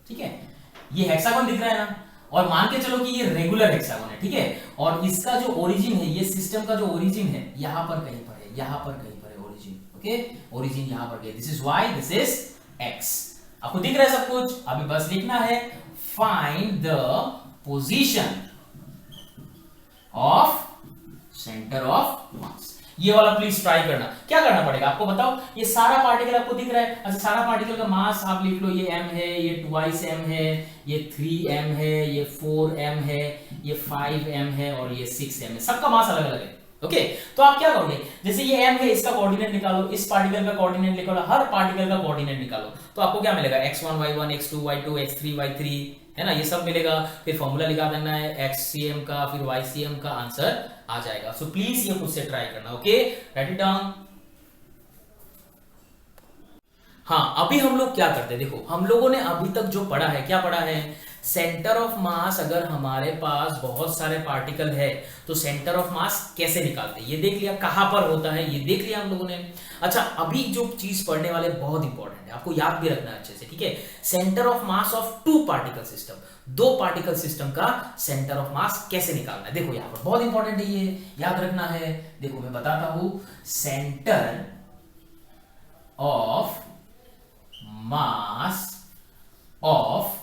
ठीक है, ये हेक्सागोन दिख रहा है ना, और मान के चलो कि ये रेगुलर हेक्सागोन है, ठीक है। और इसका जो ओरिजिन है, ये सिस्टम का जो ओरिजिन है यहां पर कहीं पर है, यहां पर कहीं पर है ओरिजिन, ओके। ओरिजिन यहां पर है, this is Y, this is X. आपको दिख रहा है सब कुछ, अभी बस लिखना है find the position of centre of मास। ये वाला प्लीज ट्राई करना। क्या करना पड़ेगा आपको बताओ, ये सारा पार्टिकल आपको दिख रहा है, अच्छा सारा पार्टिकल का मास आप लिख लो, ये m है, ये 2m है, ये 3m है, ये 4m है, ये 5m है और ये 6m है, सबका मास अलग अलग है, ओके। तो आप क्या करोगे, जैसे ये m है, इसका कोऑर्डिनेट निकालो, इस पार्टिकल का कोऑर्डिनेट निकालो, हर पार्टिकल का कोऑर्डिनेट निकालो, तो आपको क्या मिलेगा, x1 y1 x2 y2 x3 y3, है ना, ये सब मिलेगा। फिर फॉर्मूला लगा देना है xcm का, फिर ycm का, आंसर आ जाएगा। सो प्लीज ये खुद से ट्राई करना, ओके, राइट इट डाउन। हाँ, अभी हम लोग क्या करते हैं, देखो हम लोगों ने अभी तक जो पढ़ा है, क्या पढ़ा है, सेंटर ऑफ मास, अगर हमारे पास बहुत सारे पार्टिकल है तो सेंटर ऑफ मास कैसे निकालते हैं, ये देख लिया, कहां पर होता है ये देख लिया हम लोगों ने। अच्छा, अभी जो चीज पढ़ने वाले बहुत इंपॉर्टेंट है, आपको याद भी रखना है अच्छे से, ठीक है। Centre of mass of two particle system, दो पार्टिकल सिस्टम का सेंटर ऑफ मास कैसे निकालना है, देखो यहां पर बहुत इंपॉर्टेंट है, ये याद रखना है। देखो मैं बताता हूं, centre of mass of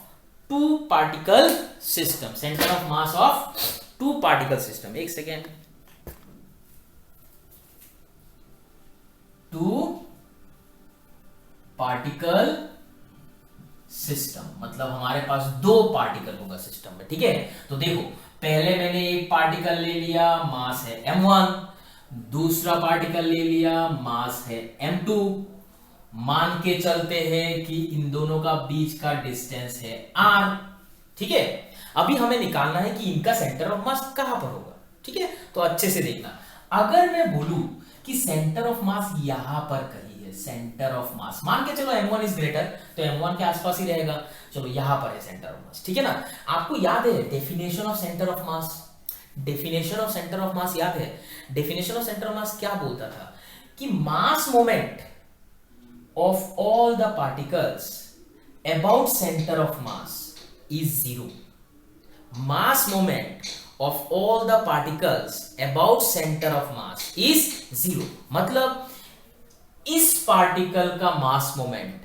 two particle system, centre of mass of two particle system, एक सेकेंड, टू पार्टिकल सिस्टम मतलब हमारे पास दो पार्टिकल होगा सिस्टम में, ठीक है। तो देखो पहले मैंने एक पार्टिकल ले लिया, मास है m1, दूसरा पार्टिकल ले लिया, मास है m2, मान के चलते हैं कि इन दोनों का बीच का डिस्टेंस है r, ठीक है। अभी हमें निकालना है कि इनका सेंटर ऑफ मास कहां पर होगा, ठीक है। तो अच्छे से देखना, अगर मैं बोलूं कि सेंटर ऑफ मास यहां पर कहीं है, सेंटर ऑफ मास मान के चलो m1 इज ग्रेटर, तो m1 के आसपास ही रहेगा, चलो यहां पर है सेंटर ऑफ मास, ठीक है ना। आपको याद है definition of centre of mass, definition of centre of मास याद है, definition of centre of mass क्या बोलता था कि मास moment of all the particles about center of mass is zero. Mass moment of all the particles about center of mass is zero. मतलब इस particle का mass moment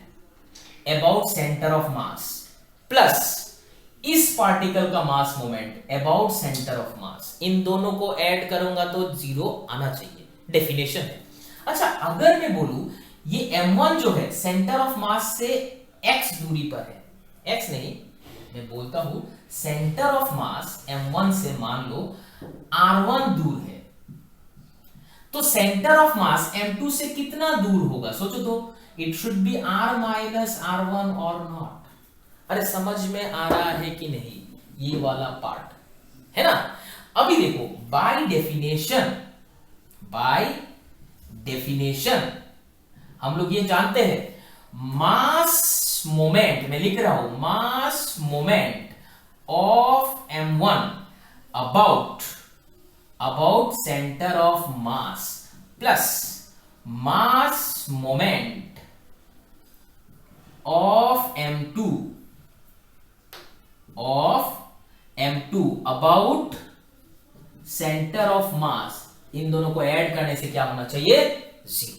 about centre of mass plus इस particle का mass moment about centre of mass, इन दोनों को add करूंगा तो जीरो आना चाहिए, डेफिनेशन है। अच्छा, अगर मैं बोलूं ये m1 जो है सेंटर ऑफ मास से x दूरी पर है, x नहीं, मैं बोलता हूं सेंटर ऑफ मास m1 से मान लो r1 दूर है, तो सेंटर ऑफ मास m2 से कितना दूर होगा सोचो तो, it should be r minus r1 और नॉट। अरे समझ में आ रहा है कि नहीं ये वाला पार्ट, है ना। अभी देखो बाय डेफिनेशन हम लोग ये जानते हैं मास मोमेंट, मैं लिख रहा हूं mass moment of m1 about centre of mass plus mass moment of m2 about centre of mass, इन दोनों को ऐड करने से क्या होना चाहिए, जीरो,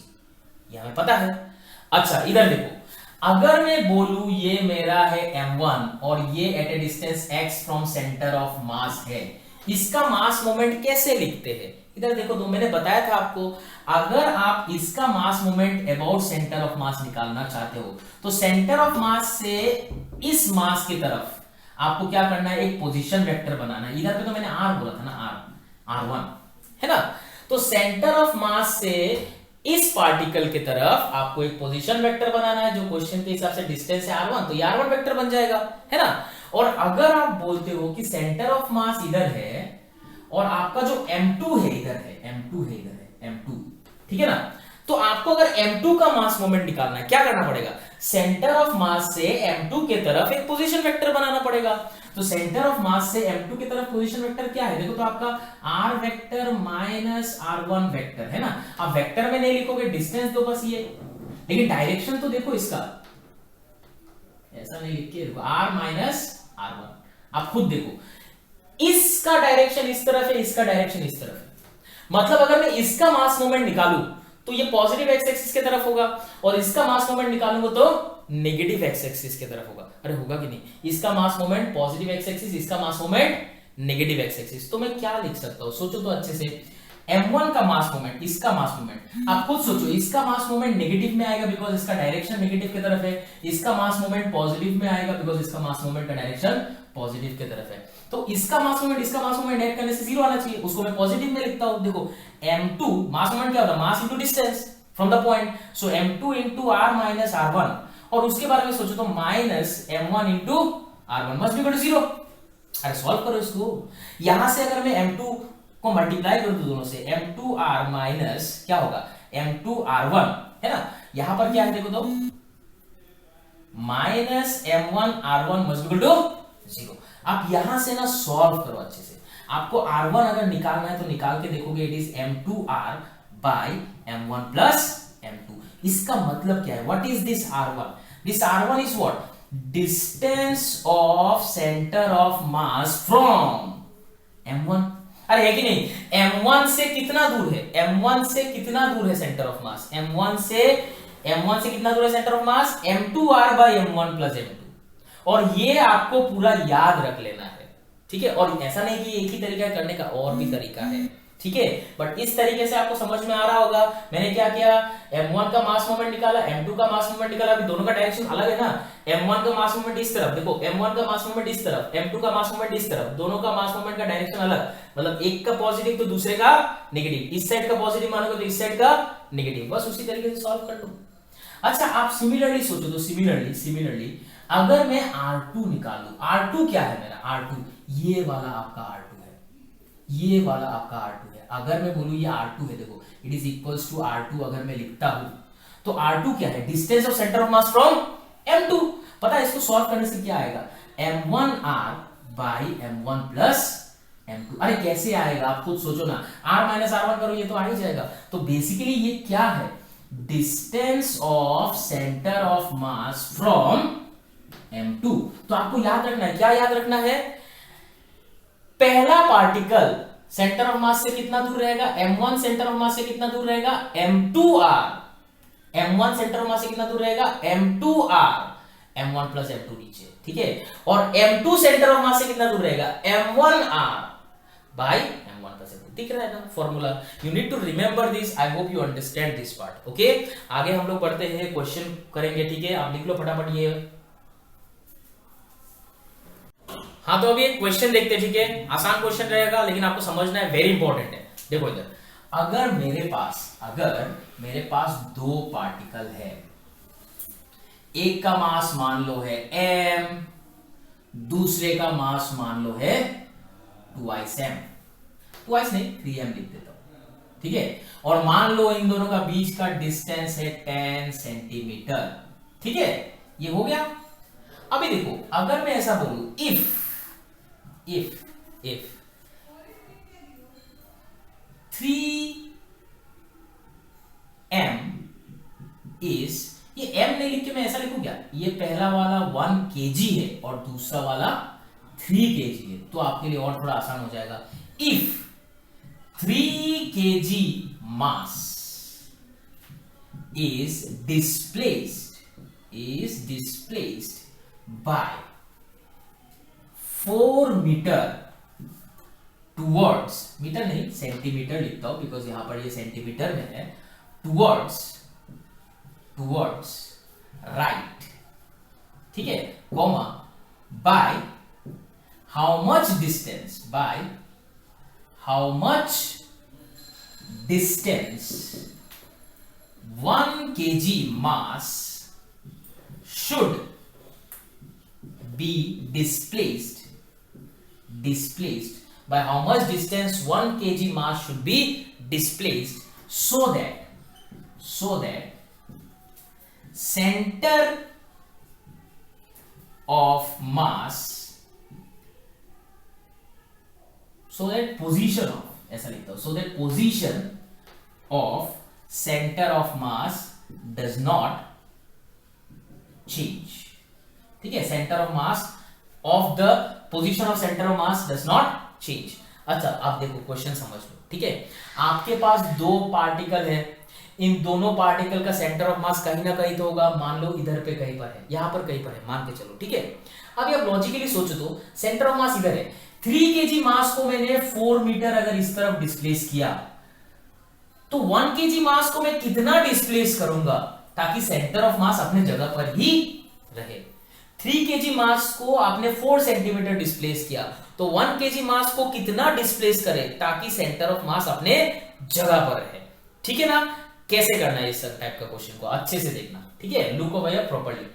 ये हमें पता है। अच्छा इधर देखो, अगर मैं बोलूं ये मेरा है m1 और ये at a distance x from centre of mass है, इसका मास मोमेंट कैसे लिखते हैं, इधर देखो तो मैंने बताया था आपको, अगर आप इसका mass moment about centre of मास निकालना चाहते हो तो सेंटर ऑफ मास से इस मास की तरफ आपको क्या करना है, एक पोजीशन वेक्टर बनाना है। इधर पे तो मैंने r बोला था ना, r1 है ना, तो सेंटर ऑफ मास से इस पार्टिकल की तरफ आपको एक पोजीशन वेक्टर बनाना है, जो क्वेश्चन के हिसाब से डिस्टेंस है r1, तो ये r1 वेक्टर बन जाएगा, है ना। और अगर आप बोलते हो कि सेंटर ऑफ मास इधर है और आपका जो M2 है इधर है, M2 है इधर है, M2, ठीक है ना, तो आपको अगर M2 का मास मोमेंट निकालना है क्या करना पड़ेगा, सेंटर ऑफ मास से M2 के तरफ एक पोजीशन वेक्टर बनाना पड़ेगा। तो सेंटर ऑफ मास से M2 की तरफ पोजीशन वेक्टर क्या है, देखो तो आपका R vector minus R1 vector है ना। आप वेक्टर में नहीं लिखोगे, डिस्टेंस दो बस ये, लेकिन डायरेक्शन तो देखो इसका, ऐसा नहीं लिख के देखो R माइनस R1, आप खुद देखो इसका डायरेक्शन इस तरफ है, इसका डायरेक्शन इस तरफ है। मतलब अगर मैं इसका मास मोमेंट निकालूं तो ये पॉजिटिव एक्स एक्सिस के तरफ होगा, और इसका मास मोमेंट निकालूंगा तो नेगेटिव एक्स एक्सिस के तरफ होगा। अरे होगा कि नहीं, इसका mass moment positive X axis, इसका mass moment negative X axis. तो मैं क्या लिख सकता हूं, सोचो तो अच्छे से, m1 का मास मोमेंट, इसका मास मोमेंट, आप खुद सोचो, इसका मास मोमेंट नेगेटिव में आएगा बिकॉज इसका डायरेक्शन नेगेटिव की तरफ है, इसका मास मोमेंट पॉजिटिव में आएगा बिकॉज इसका मास मोमेंट का डायरेक्शन पॉजिटिव की तरफ है। तो इसका मास मोमेंट इसका मास मोमेंट ऐड करने से जीरो आना चाहिए, उसको मैं पॉजिटिव में लिखता हूं। देखो m2 मास मोमेंट क्या होता है, mass into distance from the point, so m2 into r minus r1, और उसके बारे में सोचो तो minus m1 into r1 must be equal to zero. अरे सॉल्व करो इसको, यहां से अगर मैं m2 को मल्टीप्लाई कर दूं दोनों से, m2r माइनस क्या होगा m2r1 है ना, यहां पर क्या है देखो तो minus m1r1 must be equal to zero. आप यहां से ना सॉल्व करो अच्छे से, आपको r1 अगर निकालना है तो निकाल के देखोगे, it is m2r by m1 plus m2। इसका मतलब क्या है, what is this r1, this r1 is what, distance of centre of mass from m1। अरे है कि नहीं, m1 से कितना दूर है, m1 से कितना दूर है सेंटर ऑफ मास, m1 से कितना दूर है centre of mass, m2r by m1 plus m2। और ये आपको पूरा याद रख लेना है, ठीक है। और ऐसा नहीं कि एक ही तरीका करने का, और भी तरीका है, ठीक है, बट इस तरीके से आपको समझ में आ रहा होगा। मैंने क्या किया, m1 का मास मोमेंट निकाला, m2 का मास मोमेंट निकाला, अभी दोनों का डायरेक्शन अलग है ना, m1 का मास मोमेंट इस तरफ, देखो m1 का मास मोमेंट इस तरफ, m2 का मास मोमेंट इस तरफ, दोनों का मास मोमेंट का डायरेक्शन अलग, मतलब एक का पॉजिटिव तो दूसरे का नेगेटिव, इस साइड का पॉजिटिव मानोगे तो इस साइड का नेगेटिव, बस उसी तरीके से सॉल्व कर लो। अच्छा आप सिमिलरली सोचो तो सिमिलरली अगर मैं R2 निकालूं, R2 क्या है मेरा, R2 ये वाला आपका R2 है, ये वाला आपका R2 है। अगर मैं बोलूं ये R2 है, देखो it is equals to R2, अगर मैं लिखता हूं तो R2 क्या है, distance of centre of mass from M2। पता है इसको सॉल्व करने से क्या आएगा, m1r by m1 plus m2। अरे कैसे आएगा आप खुद सोचो ना, r माइनस r1 करो ये तो आ ही जाएगा। तो बेसिकली ये क्या है, distance of centre of mass from m2। तो आपको याद रखना है, क्या याद रखना है, पहला पार्टिकल सेंटर ऑफ मास से कितना दूर रहेगा, m1 सेंटर ऑफ मास से कितना दूर रहेगा, m2r, m1 सेंटर ऑफ मास से कितना दूर रहेगा, m2r, m1 प्लस m2 नीचे, ठीक है। और m2 सेंटर ऑफ मास से कितना दूर रहेगा, m1r bye m1 plus m2। दिख रहा है ना formula, you need to remember this, I hope you understand this part, okay. आगे हम लोग पढ़ते हैं, क्वेश्चन करेंगे, ठीक है, आप लिख लो फटाफट ये। हाँ तो अभी एक क्वेश्चन देखते हैं, ठीक है, आसान क्वेश्चन रहेगा लेकिन आपको समझना है, वेरी इंपॉर्टेंट है। देखो इधर, अगर मेरे पास दो पार्टिकल है, एक का मास मान लो है m, दूसरे का मास मान लो है 2m, 2 नहीं 3m लिख देता हूं, ठीक है। और मान लो इन दोनों का बीच का डिस्टेंस है 10 सेंटीमीटर, ठीक है, ये हो गया। अभी देखो अगर मैं ऐसा बोलूं, इफ 3m is, ये m नहीं लिख के मैं ऐसा लिखूं क्या, ये पहला वाला 1 kg है और दूसरा वाला 3 kg है, तो आपके लिए और थोड़ा आसान हो जाएगा। इफ 3 kg mass is displaced by 4 metre towards, metre नहीं सेंटीमीटर लिखता हूं बिकॉज यहां पर ये सेंटीमीटर में है, टुवर्ड्स राइट, ठीक है, comma by how much distance 1 kg mass should be displaced by how much distance 1 kg mass should be displaced so that center of mass, so that position of, ऐसा लिखता हूं, so that position of center of mass does not change. ठीक है, centre of mass of the position of centre of mass does not change. अच्छा, आप देखो question समझ लो. ठीक है, आपके पास दो पार्टिकल है, इन दोनों पार्टिकल का सेंटर ऑफ मास कहीं ना कहीं तो होगा. मान लो इधर पे कहीं पर है, यहां पर कहीं पर है, मान के चलो. ठीक है, अब आप लॉजिकली सोचो तो सेंटर ऑफ मास इधर है. 3 kg मास को मैंने 4 मीटर अगर इस तरफ डिस्प्लेस किया तो 1 kg मास को मैं कितना डिस्प्लेस करूंगा ताकि सेंटर ऑफ मास अपने जगह पर ही रहे. 3 kg मास को आपने 4 सेंटीमीटर डिस्प्लेस किया तो 1 kg मास को कितना डिस्प्लेस करे ताकि सेंटर ऑफ मास अपने जगह पर रहे. ठीक है ना. कैसे करना है इस टाइप का क्वेश्चन को अच्छे से देखना. ठीक है, लुक ओवर हियर प्रॉपर्ली.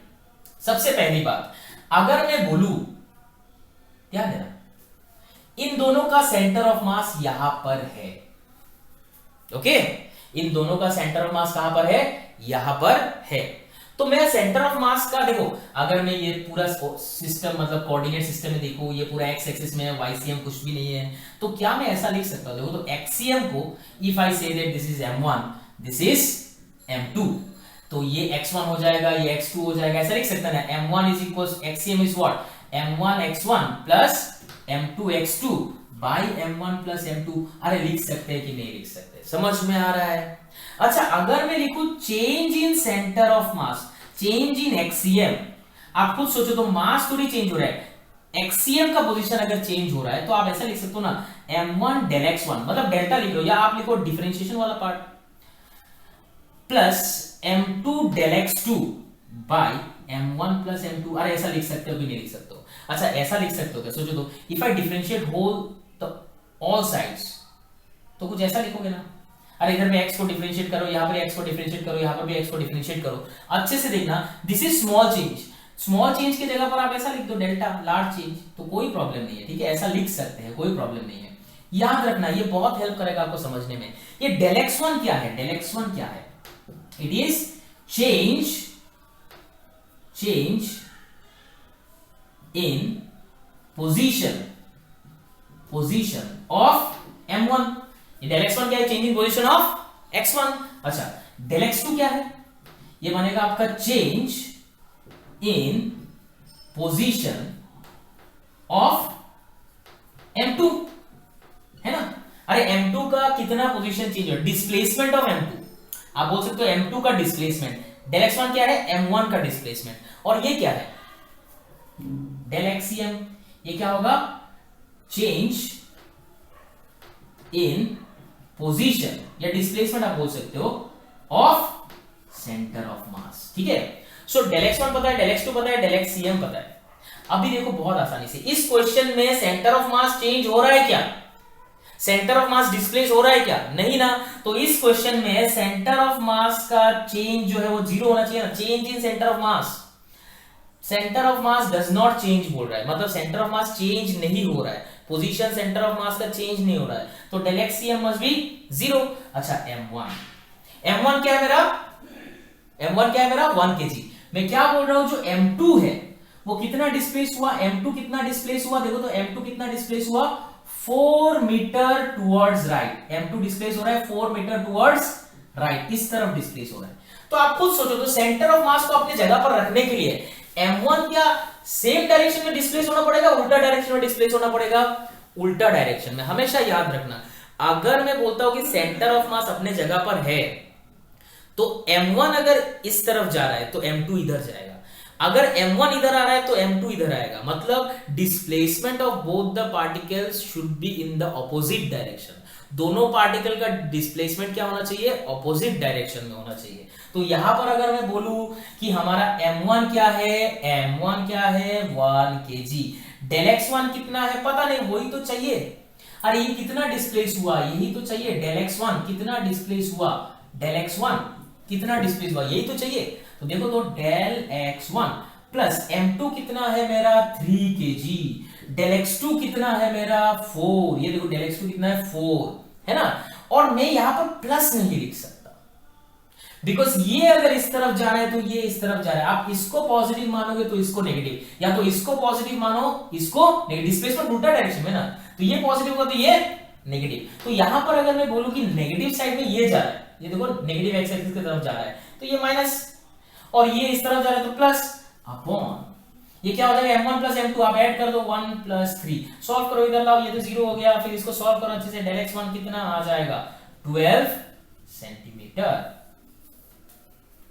सबसे पहली बात, अगर मैं बोलूं, ध्यान देना, इन दोनों का सेंटर ऑफ मास यहां पर है. ओके, इन दोनों का सेंटर ऑफ मास कहां पर है? यहां पर है. तो मैं सेंटर ऑफ मास का देखो, अगर मैं ये पूरा सिस्टम मतलब कोऑर्डिनेट सिस्टम में देखो, ये पूरा एक्स एक्सिस में है, वाई सी एम कुछ भी नहीं है, तो क्या मैं ऐसा लिख सकता हूं? देखो, तो एक्सीएम को if I say that this is m1, this is m2, तो ये x1 हो जाएगा, ये x2 हो जाएगा, ऐसा लिख सकता है ना. m1 is equal XCM is what? m1 x1 plus m2 x2 by m1 plus m2. अरे लिख सकते हैं कि नहीं लिख सकते? समझ में आ रहा है? अच्छा, अगर मैं लिखूं change in centre of mass, change in XCM, आप खुद सोचो तो मास थोड़ी चेंज हो रहा है, एक्सीएम का पोजीशन अगर चेंज हो रहा है तो आप ऐसा लिख सकते हो ना, m1 del x1, मतलब डेल्टा लिख लो या आप लिखो डिफरेंशिएशन वाला part, plus m2 del x2 by m1 plus m2. अरे ऐसा लिख सकते हो कि नहीं लिख सकते हो? अच्छा, ऐसा लिख सकते हो क्या? सोचो तो, if I differentiate whole the all sides, तो कुछ ऐसा लिखोगे ना. अरे इधर में x को डिफरेंशिएट करो, यहां पर x को डिफरेंशिएट करो, यहां पर भी x को डिफरेंशिएट करो. अच्छे से देखना, this is small change. Small change की जगह पर आप ऐसा लिख दो डेल्टा, लार्ज चेंज, तो कोई प्रॉब्लम नहीं है. ठीक है, ऐसा लिख सकते हैं, कोई प्रॉब्लम नहीं है. याद रखना, ये बहुत हेल्प करेगा आपको समझने में. ये del x1 क्या है? del x1 क्या है? It is change in position of m1. ये del x1 क्या है? Change in position of x1. अच्छा, del x2 क्या है? ये बनेगा आपका change in position of m2, है ना. अरे m2 का कितना पोजीशन चेंज हो? Displacement of m2. आप बोल सकते हो m2 का डिस्प्लेसमेंट. del x1 क्या है? m1 का डिस्प्लेसमेंट. और ये क्या है? del xcm. ये क्या होगा? चेंज इन पोजीशन या डिस्प्लेसमेंट आप बोल सकते हो ऑफ सेंटर ऑफ मास. ठीक है, सो del x1 पता है, del x2 पता है, del xcm पता है. अभी देखो बहुत आसानी से, इस क्वेश्चन में सेंटर ऑफ मास चेंज हो रहा है क्या? सेंटर ऑफ मास डिस्प्लेस हो रहा है क्या? नहीं ना. तो इस क्वेश्चन में सेंटर ऑफ मास का चेंज जो है वो 0 होना चाहिए ना. Change in centre of mass, centre of mass does not change बोल रहा है, मतलब सेंटर ऑफ मास चेंज नहीं हो रहा है, पोजीशन सेंटर ऑफ मास का चेंज नहीं हो रहा है, तो del xcm मस्ट बी 0. अच्छा, m1 क्या है मेरा? m1 क्या है मेरा? 1 kg. मैं क्या बोल रहा हूं, जो m2 है वो कितना डिस्प्लेस हुआ? m2 कितना डिस्प्लेस हुआ? देखो तो m2 कितना डिस्प्लेस हुआ? 4 metre towards right. m2 displace हो रहा है 4 मीटर टुवर्ड्स राइट, इस तरफ डिस्प्लेस हो रहा है. तो आप खुद सोचो, तो सेंटर ऑफ मास को अपनी जगह पर रखने के लिए m1 क्या सेम डायरेक्शन में डिस्प्लेस होना पड़ेगा, उल्टा डायरेक्शन में डिस्प्लेस होना पड़ेगा? उल्टा डायरेक्शन में. हमेशा याद रखना, अगर मैं बोलता हूं कि सेंटर ऑफ मास अपने जगह पर है तो m1 अगर इस तरफ जा रहा है तो m2 इधर जाएगा, अगर m1 इधर आ रहा है तो m2 इधर आएगा. मतलब displacement of both the particles should be in the opposite direction. दोनों पार्टिकल का डिस्प्लेसमेंट क्या होना चाहिए? ऑपोजिट डायरेक्शन में होना चाहिए. तो यहां पर अगर मैं बोलूं कि हमारा m1 क्या है? m1 क्या है? 1 kg. del x1 कितना है? पता नहीं, वही तो चाहिए. अरे ये कितना डिस्प्लेस हुआ? यही तो चाहिए. del x1 कितना डिस्प्लेस हुआ? del x1 कितना डिस्प्लेस हुआ? यही तो चाहिए. तो देखो, तो del x1 प्लस m2 कितना है मेरा 3 kg, डेल x2 कितना है मेरा 4, ये देखो डेल x2 कितना है 4 है ना। और मैं यहां पर प्लस नहीं लिख सकता बिकॉज ये अगर इस तरफ जा रहा है तो ये इस तरफ जा रहा है। आप इसको पॉजिटिव मानोगे तो इसको नेगेटिव, या तो इसको पॉजिटिव मानो इसको नेगेटिव, डिस्प्लेसमेंट उल्टा डायरेक्शन में ना, तो ये पॉजिटिव होगा तो ये नेगेटिव। तो यहां पर अगर मैं बोलूं कि नेगेटिव साइड में ये जा रहा है, ये देखो नेगेटिव एक्स एक्सिस की तरफ जा रहा है, तो ये माइनस, और ये इस तरफ जा रहा है तो प्लस अपॉन, ये क्या हो जाएगा m1 प्लस m2, आप ऐड कर दो 1 प्लस 3, सॉल्व करो, इधर लाओ, ये तो 0 हो गया, फिर इसको सॉल्व करो अच्छे से, डेल x1 कितना आ जाएगा 12 सेंटीमीटर।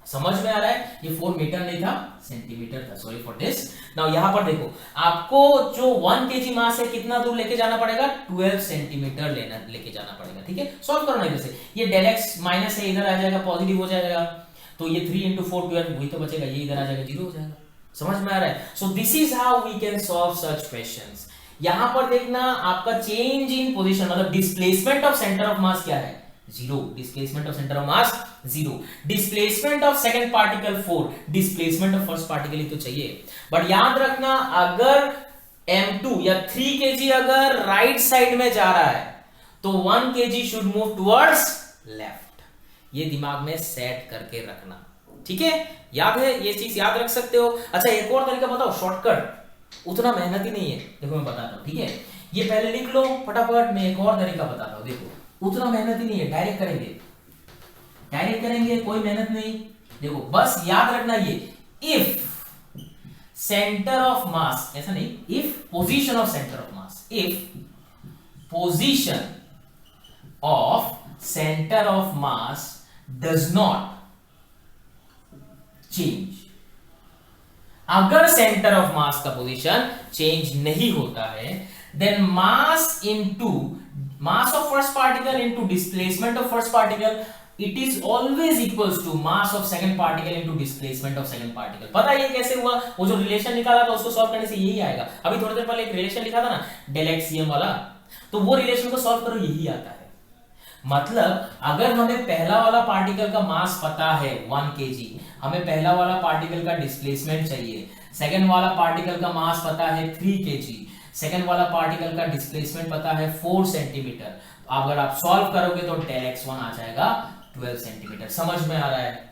समझ में आ रहा है, ये 4 मीटर नहीं था सेंटीमीटर था, सॉरी फॉर दिस। नाउ यहां पर देखो आपको जो 1 केजी मास है कितना दूर लेके जाना पड़ेगा 12 सेंटीमीटर लेके जाना पड़ेगा, ठीक है। सॉल्व करना है जैसे, ये डेल एक्स माइनस है, इधर आ जाएगा पॉजिटिव हो जाएगा, तो ये 3 into 4 12 वही तो बचेगा, ये इधर आ जाएगा 0 हो जाएगा। समझ में आ रहा है। So this is how we can solve such questions. यहां पर देखना आपका चेंज इन पोजीशन मतलब displacement of centre of mass क्या है 0, displacement of centre of mass 0, displacement of second particle 4, displacement of first particle ही तो चाहिए। बट याद रखना अगर m2 या 3 kg अगर राइट साइड में जा रहा है तो 1 kg should move towards left, ये दिमाग में सेट करके रखना, ठीक है। याद है, ये चीज याद रख सकते हो। अच्छा एक और तरीका बताओ शॉर्टकट, उतना मेहनत ही नहीं है, देखो मैं बताता हूं, ठीक है। ये पहले लिख लो फटाफट, मैं एक और तरीका बताता हूं, देखो उतना मेहनत ही नहीं है, डायरेक्ट करेंगे, कोई मेहनत नहीं। देखो बस याद रखना ये, इफ सेंटर ऑफ मास, ऐसा नहीं, if position of centre of mass, if position of centre of mass does not change, अगर सेंटर ऑफ मास का पोजीशन चेंज नहीं होता है, then mass into mass of first particle into displacement of first particle, it is always equals to mass of second particle into displacement of second particle. पता है ये कैसे हुआ, वो जो रिलेशन निकाला था उसको सॉल्व करने से यही आएगा। अभी थोड़ी देर पहले एक रिलेशन लिखा था ना डेल एक्स सी एम वाला, तो वो रिलेशन को सॉल्व करो यही आता है। मतलब अगर हमें पहला वाला पार्टिकल का मास पता है 1 kg, हमें पहला वाला पार्टिकल का डिस्प्लेसमेंट चाहिए, सेकंड वाला पार्टिकल का मास पता है 3 kg, सेकंड वाला पार्टिकल का डिस्प्लेसमेंट पता है 4 सेंटीमीटर, अगर आप सॉल्व करोगे तो डेल x1 आ जाएगा 12 सेंटीमीटर। समझ में आ रहा है।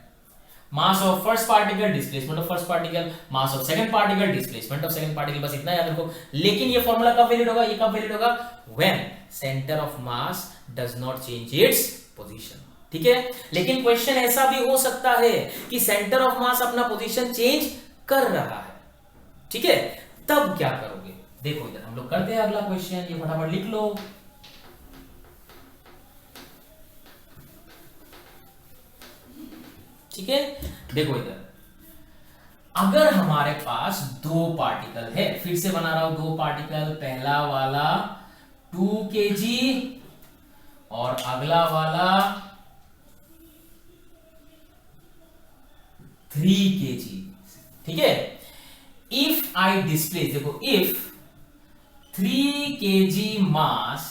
मास of first particle, displacement of first particle, mass of second particle, displacement of second particle, बस इतना याद रखो। लेकिन ये फॉर्मूला कब वैलिड होगा, ये कब वैलिड होगा, when centre of mass does not change its position, ठीक है। लेकिन क्वेश्चन ऐसा भी हो सकता है कि सेंटर ऑफ मास अपना पोजीशन चेंज कर रहा है, ठीक है, तब क्या करोगे। देखो इधर हम लोग करते हैं अगला क्वेश्चन, ये फटाफट लिख लो। ठीक है, देखो इधर अगर हमारे पास 2 पार्टिकल है, फिर से बना रहा हूं 2 पार्टिकल, पहला वाला 2 kg और अगला वाला 3 kg, ठीक है। इफ आई डिस्प्लेस, देखो if 3 kg mass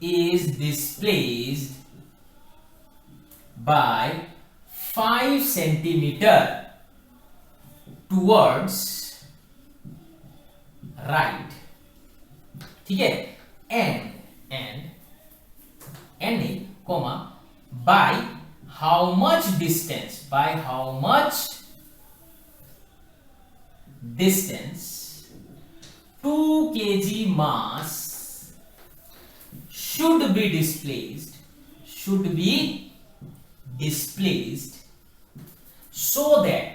is displaced by 5 centimeter towards right, ठीक है, and comma by how much distance, by how much distance 2 kg mass should be displaced so that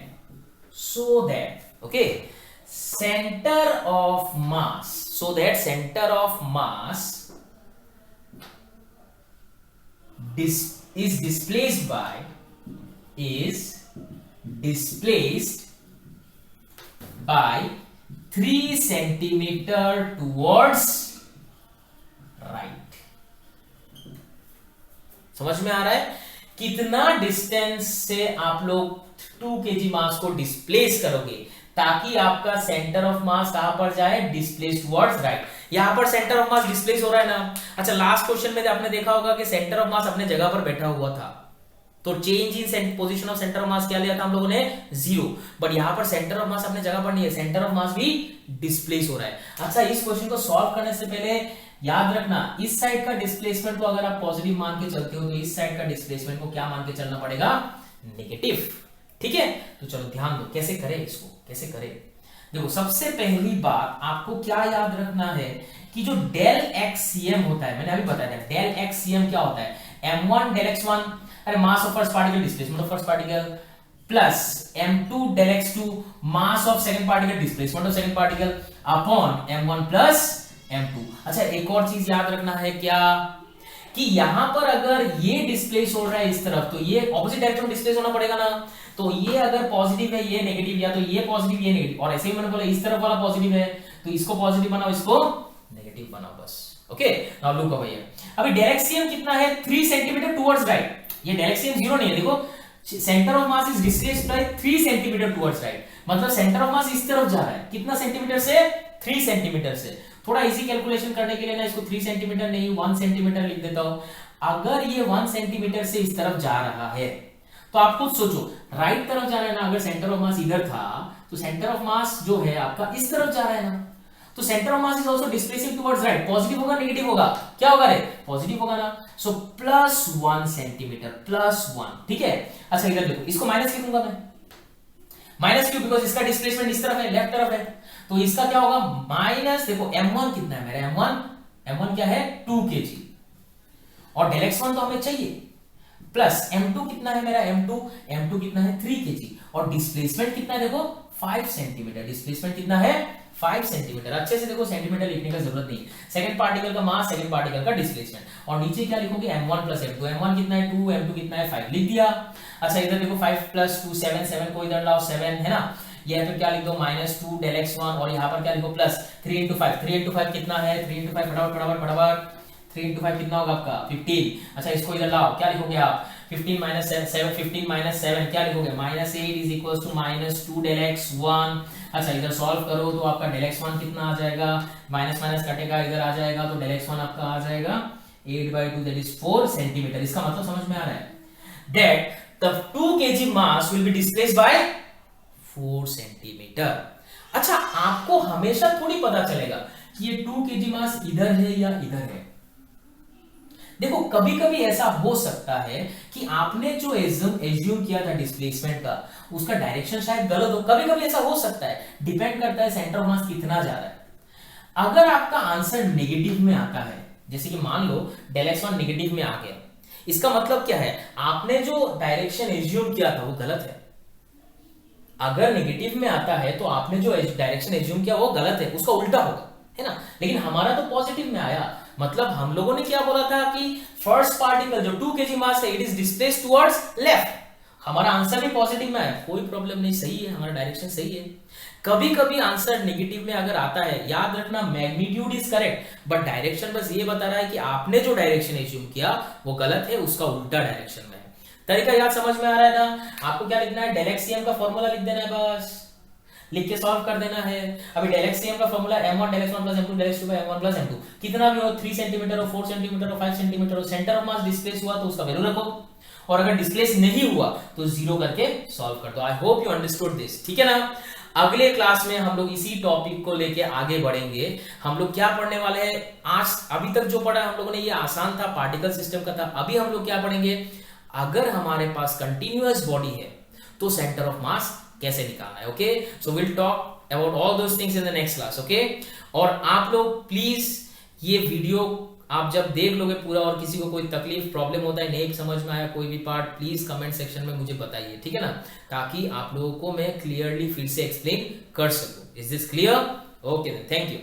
okay center of mass, so that center of mass is displaced by 3 centimeter towards right। समझ में आ रहा है कितना distance से आप लोग 2 kg मास को डिस्प्लेस करोगे ताकि आपका सेंटर ऑफ मास कहां पर जाए, डिस्प्लेस टुवर्ड्स राइट। यहां पर सेंटर ऑफ मास डिस्प्लेस हो रहा है ना। अच्छा लास्ट क्वेश्चन में आपने देखा होगा कि सेंटर ऑफ मास अपने जगह पर बैठा हुआ था, तो change in position of centre of mass क्या लिया था हम लोगों ने, 0। बट यहां पर सेंटर ऑफ मास अपने जगह पर नहीं है, सेंटर ऑफ मास भी डिस्प्लेस हो रहा है। अच्छा, इस क्वेश्चन को सॉल्व करने से पहले याद रखना, इस साइड का डिस्प्लेसमेंट को अगर आप पॉजिटिव मान के चलते हो तो इस साइड का डिस्प्लेसमेंट को क्या मान के चलना पड़ेगा, नेगेटिव। ठीक है, तो चलो ध्यान दो कैसे करें इसको, कैसे करें। देखो सबसे पहली बात आपको क्या याद रखना है कि जो डेल एक्ससीएम होता है, मैंने अभी बताया था डेल एक्ससीएम क्या होता है, m1 डेल x1, अरे mass of first particle displacement of first particle, plus m2 del x2 mass of second particle displacement of second particle upon m1 plus m2। अच्छा, एक और चीज याद रखना है क्या, कि यहां पर अगर ये डिस्प्लेस हो रहा है इस तरफ तो ये ऑपोजिट डायरेक्शन में डिस्प्लेस होना पड़ेगा ना, तो ये अगर पॉजिटिव है ये नेगेटिव, या तो ये पॉजिटिव ये नेगेटिव, और ऐसे ही मैंने बोला इस तरफ वाला पॉजिटिव है तो इसको पॉजिटिव बनाओ इसको नेगेटिव बनाओ बस। Okay, now look over here. अभी डायरेक्शन कितना है, 3 सेंटीमीटर टुवर्ड्स राइट, ये डायरेक्शन 0 नहीं है, देखो centre of mass is displaced by 3 centimetre towards right, मतलब सेंटर ऑफ मास इस तरफ जा रहा है, कितना सेंटीमीटर से, 3 सेंटीमीटर से। थोड़ा इजी कैलकुलेशन करने के लिए ना इसको 3 सेंटीमीटर नहीं 1 सेंटीमीटर लिख देता हूं। अगर ये 1 सेंटीमीटर से इस तरफ जा रहा है तो आप खुद सोचो, राइट तरफ जा रहा है ना, अगर सेंटर ऑफ मास इधर था तो सेंटर ऑफ मास जो है आपका इस तरफ जा रहा है ना, तो centre of mass is also displacing towards right, positive होगा नेगेटिव होगा, क्या होगा रे, पॉजिटिव होगा ना, सो प्लस 1 सेंटीमीटर, प्लस 1। ठीक है, अच्छा इधर देखो, इसको माइनस क्यों दूंगा मैं, माइनस क्यों, बिकॉज इसका डिस्प्लेसमेंट इस तरफ है, लेफ्ट तरफ है, तो इसका क्या होगा माइनस, देखो m1 कितना है मेरा, m1 क्या है 2 kg, और डेल x1 तो हमें चाहिए, प्लस m2 कितना है मेरा, m2 कितना है 3 kg, और डिस्प्लेसमेंट कितना है देखो 5 सेंटीमीटर, डिस्प्लेसमेंट कितना है 5 सेंटीमीटर। अच्छे से देखो सेंटीमीटर लिखने का जरूरत नहीं, सेकंड पार्टिकल का मास, सेकंड पार्टिकल का डिस्प्लेसमेंट, और नीचे क्या लिखोगे m1 प्लस m2, m1 कितना है 2, m2 कितना है 5, लिख दिया। अच्छा इधर देखो 5 प्लस 2 7, 7 को इधर लाओ 7 है ना, ये फिर क्या लिख दो -2 डेल x1, और यहाँ पर क्या लिखो प्लस 3 into 5, 3 into 5 कितना है, 3 into 5 फटाफट 3 into 5 कितना होगा आपका 15। अच्छा इसको इधर लाओ, क्या लिखोगे आप 15 minus 7, 15 minus 7 क्या लिखोगे -8 is equals to -2 del x1। अच्छा इधर सॉल्व करो तो आपका del x1 कितना आ जाएगा, माइनस माइनस कटेगा इधर आ जाएगा, तो del x1 आपका आ जाएगा 8/2 that is 4 सेंटीमीटर। इसका मतलब समझ में आ रहा है, that the 2 kg mass will be displaced by 4 centimetre. अच्छा आपको हमेशा थोड़ी पता चलेगा कि ये 2 kg मास इधर है या इधर है। देखो कभी कभी ऐसा हो सकता है कि आपने जो एज्यूम किया था डिस्प्लेसमेंट का, उसका डायरेक्शन शायद गलत हो, कभी कभी ऐसा हो सकता है, डिपेंड करता है सेंटर ऑफ मास कितना जा रहा है। अगर आपका आंसर नेगेटिव में आता है, जैसे कि मान लो डेल x1 नेगेटिव में आ गया, इसका मतलब क्या है, आपने जो डायरेक्शन एज्यूम किया था वो गलत है। अगर नेगेटिव में आता है तो आपने जो डायरेक्शन एज्यूम किया वो गलत है, उसका उल्टा होगा, है ना। लेकिन हमारा तो पॉजिटिव में आया, मतलब हम लोगों ने क्या बोला था कि फर्स्ट पार्टिकल जो 2 kg मास है it is displaced towards left, हमारा आंसर भी पॉजिटिव में आया, कोई प्रॉब्लम नहीं, सही है, हमारा डायरेक्शन सही है। कभी कभी आंसर नेगेटिव में अगर आता है, याद रखना magnitude is correct but direction बस ये बता रहा है कि आपने जो डायरेक्शन एज्यूम किया वो गलत है, उसका उल्टा डायरेक्शन में है। तरीका याद समझ में आ रहा है ना। आपको क्या लिखना है, डेल एक्ससीएम का फॉर्मूला लिख देना है, बस लिख के सॉल्व कर देना है। अभी डेल एक्ससीएम का formula m1 del x1 plus m2 del x2 by m1 plus m2, कितना भी हो 3 सेंटीमीटर हो 4 सेंटीमीटर हो 5 सेंटीमीटर हो, सेंटर ऑफ मास डिस्प्लेस हुआ तो उसका वैल्यू रखो, और अगर डिस्प्लेस नहीं हुआ तो 0 करके सॉल्व कर दो। आई होप यू अंडरस्टूड दिस, ठीक है ना। अगले क्लास में हम लोग इसी टॉपिक को लेके आगे बढ़ेंगे। हम लोग क्या पढ़ने वाले हैं, आज अभी तक जो पढ़ा हम लोगों ने ये आसान था, पार्टिकल सिस्टम का था। अभी हम लोग क्या पढ़ेंगे, अगर हमारे पास कंटिन्यूअस बॉडी है तो सेंटर ऑफ मास कैसे निकालना है। Okay, so will talk about all those things in the next class. Okay, और आप लोग प्लीज ये वीडियो आप जब देख लोगे पूरा, और किसी को कोई तकलीफ प्रॉब्लम होता है, नहीं समझ में आया कोई भी पार्ट, प्लीज कमेंट सेक्शन में मुझे बताइए, ठीक है ना, ताकि आप लोगों को मैं क्लियरली फिर से एक्सप्लेन कर सकूं। Is this clear? Okay, thank you.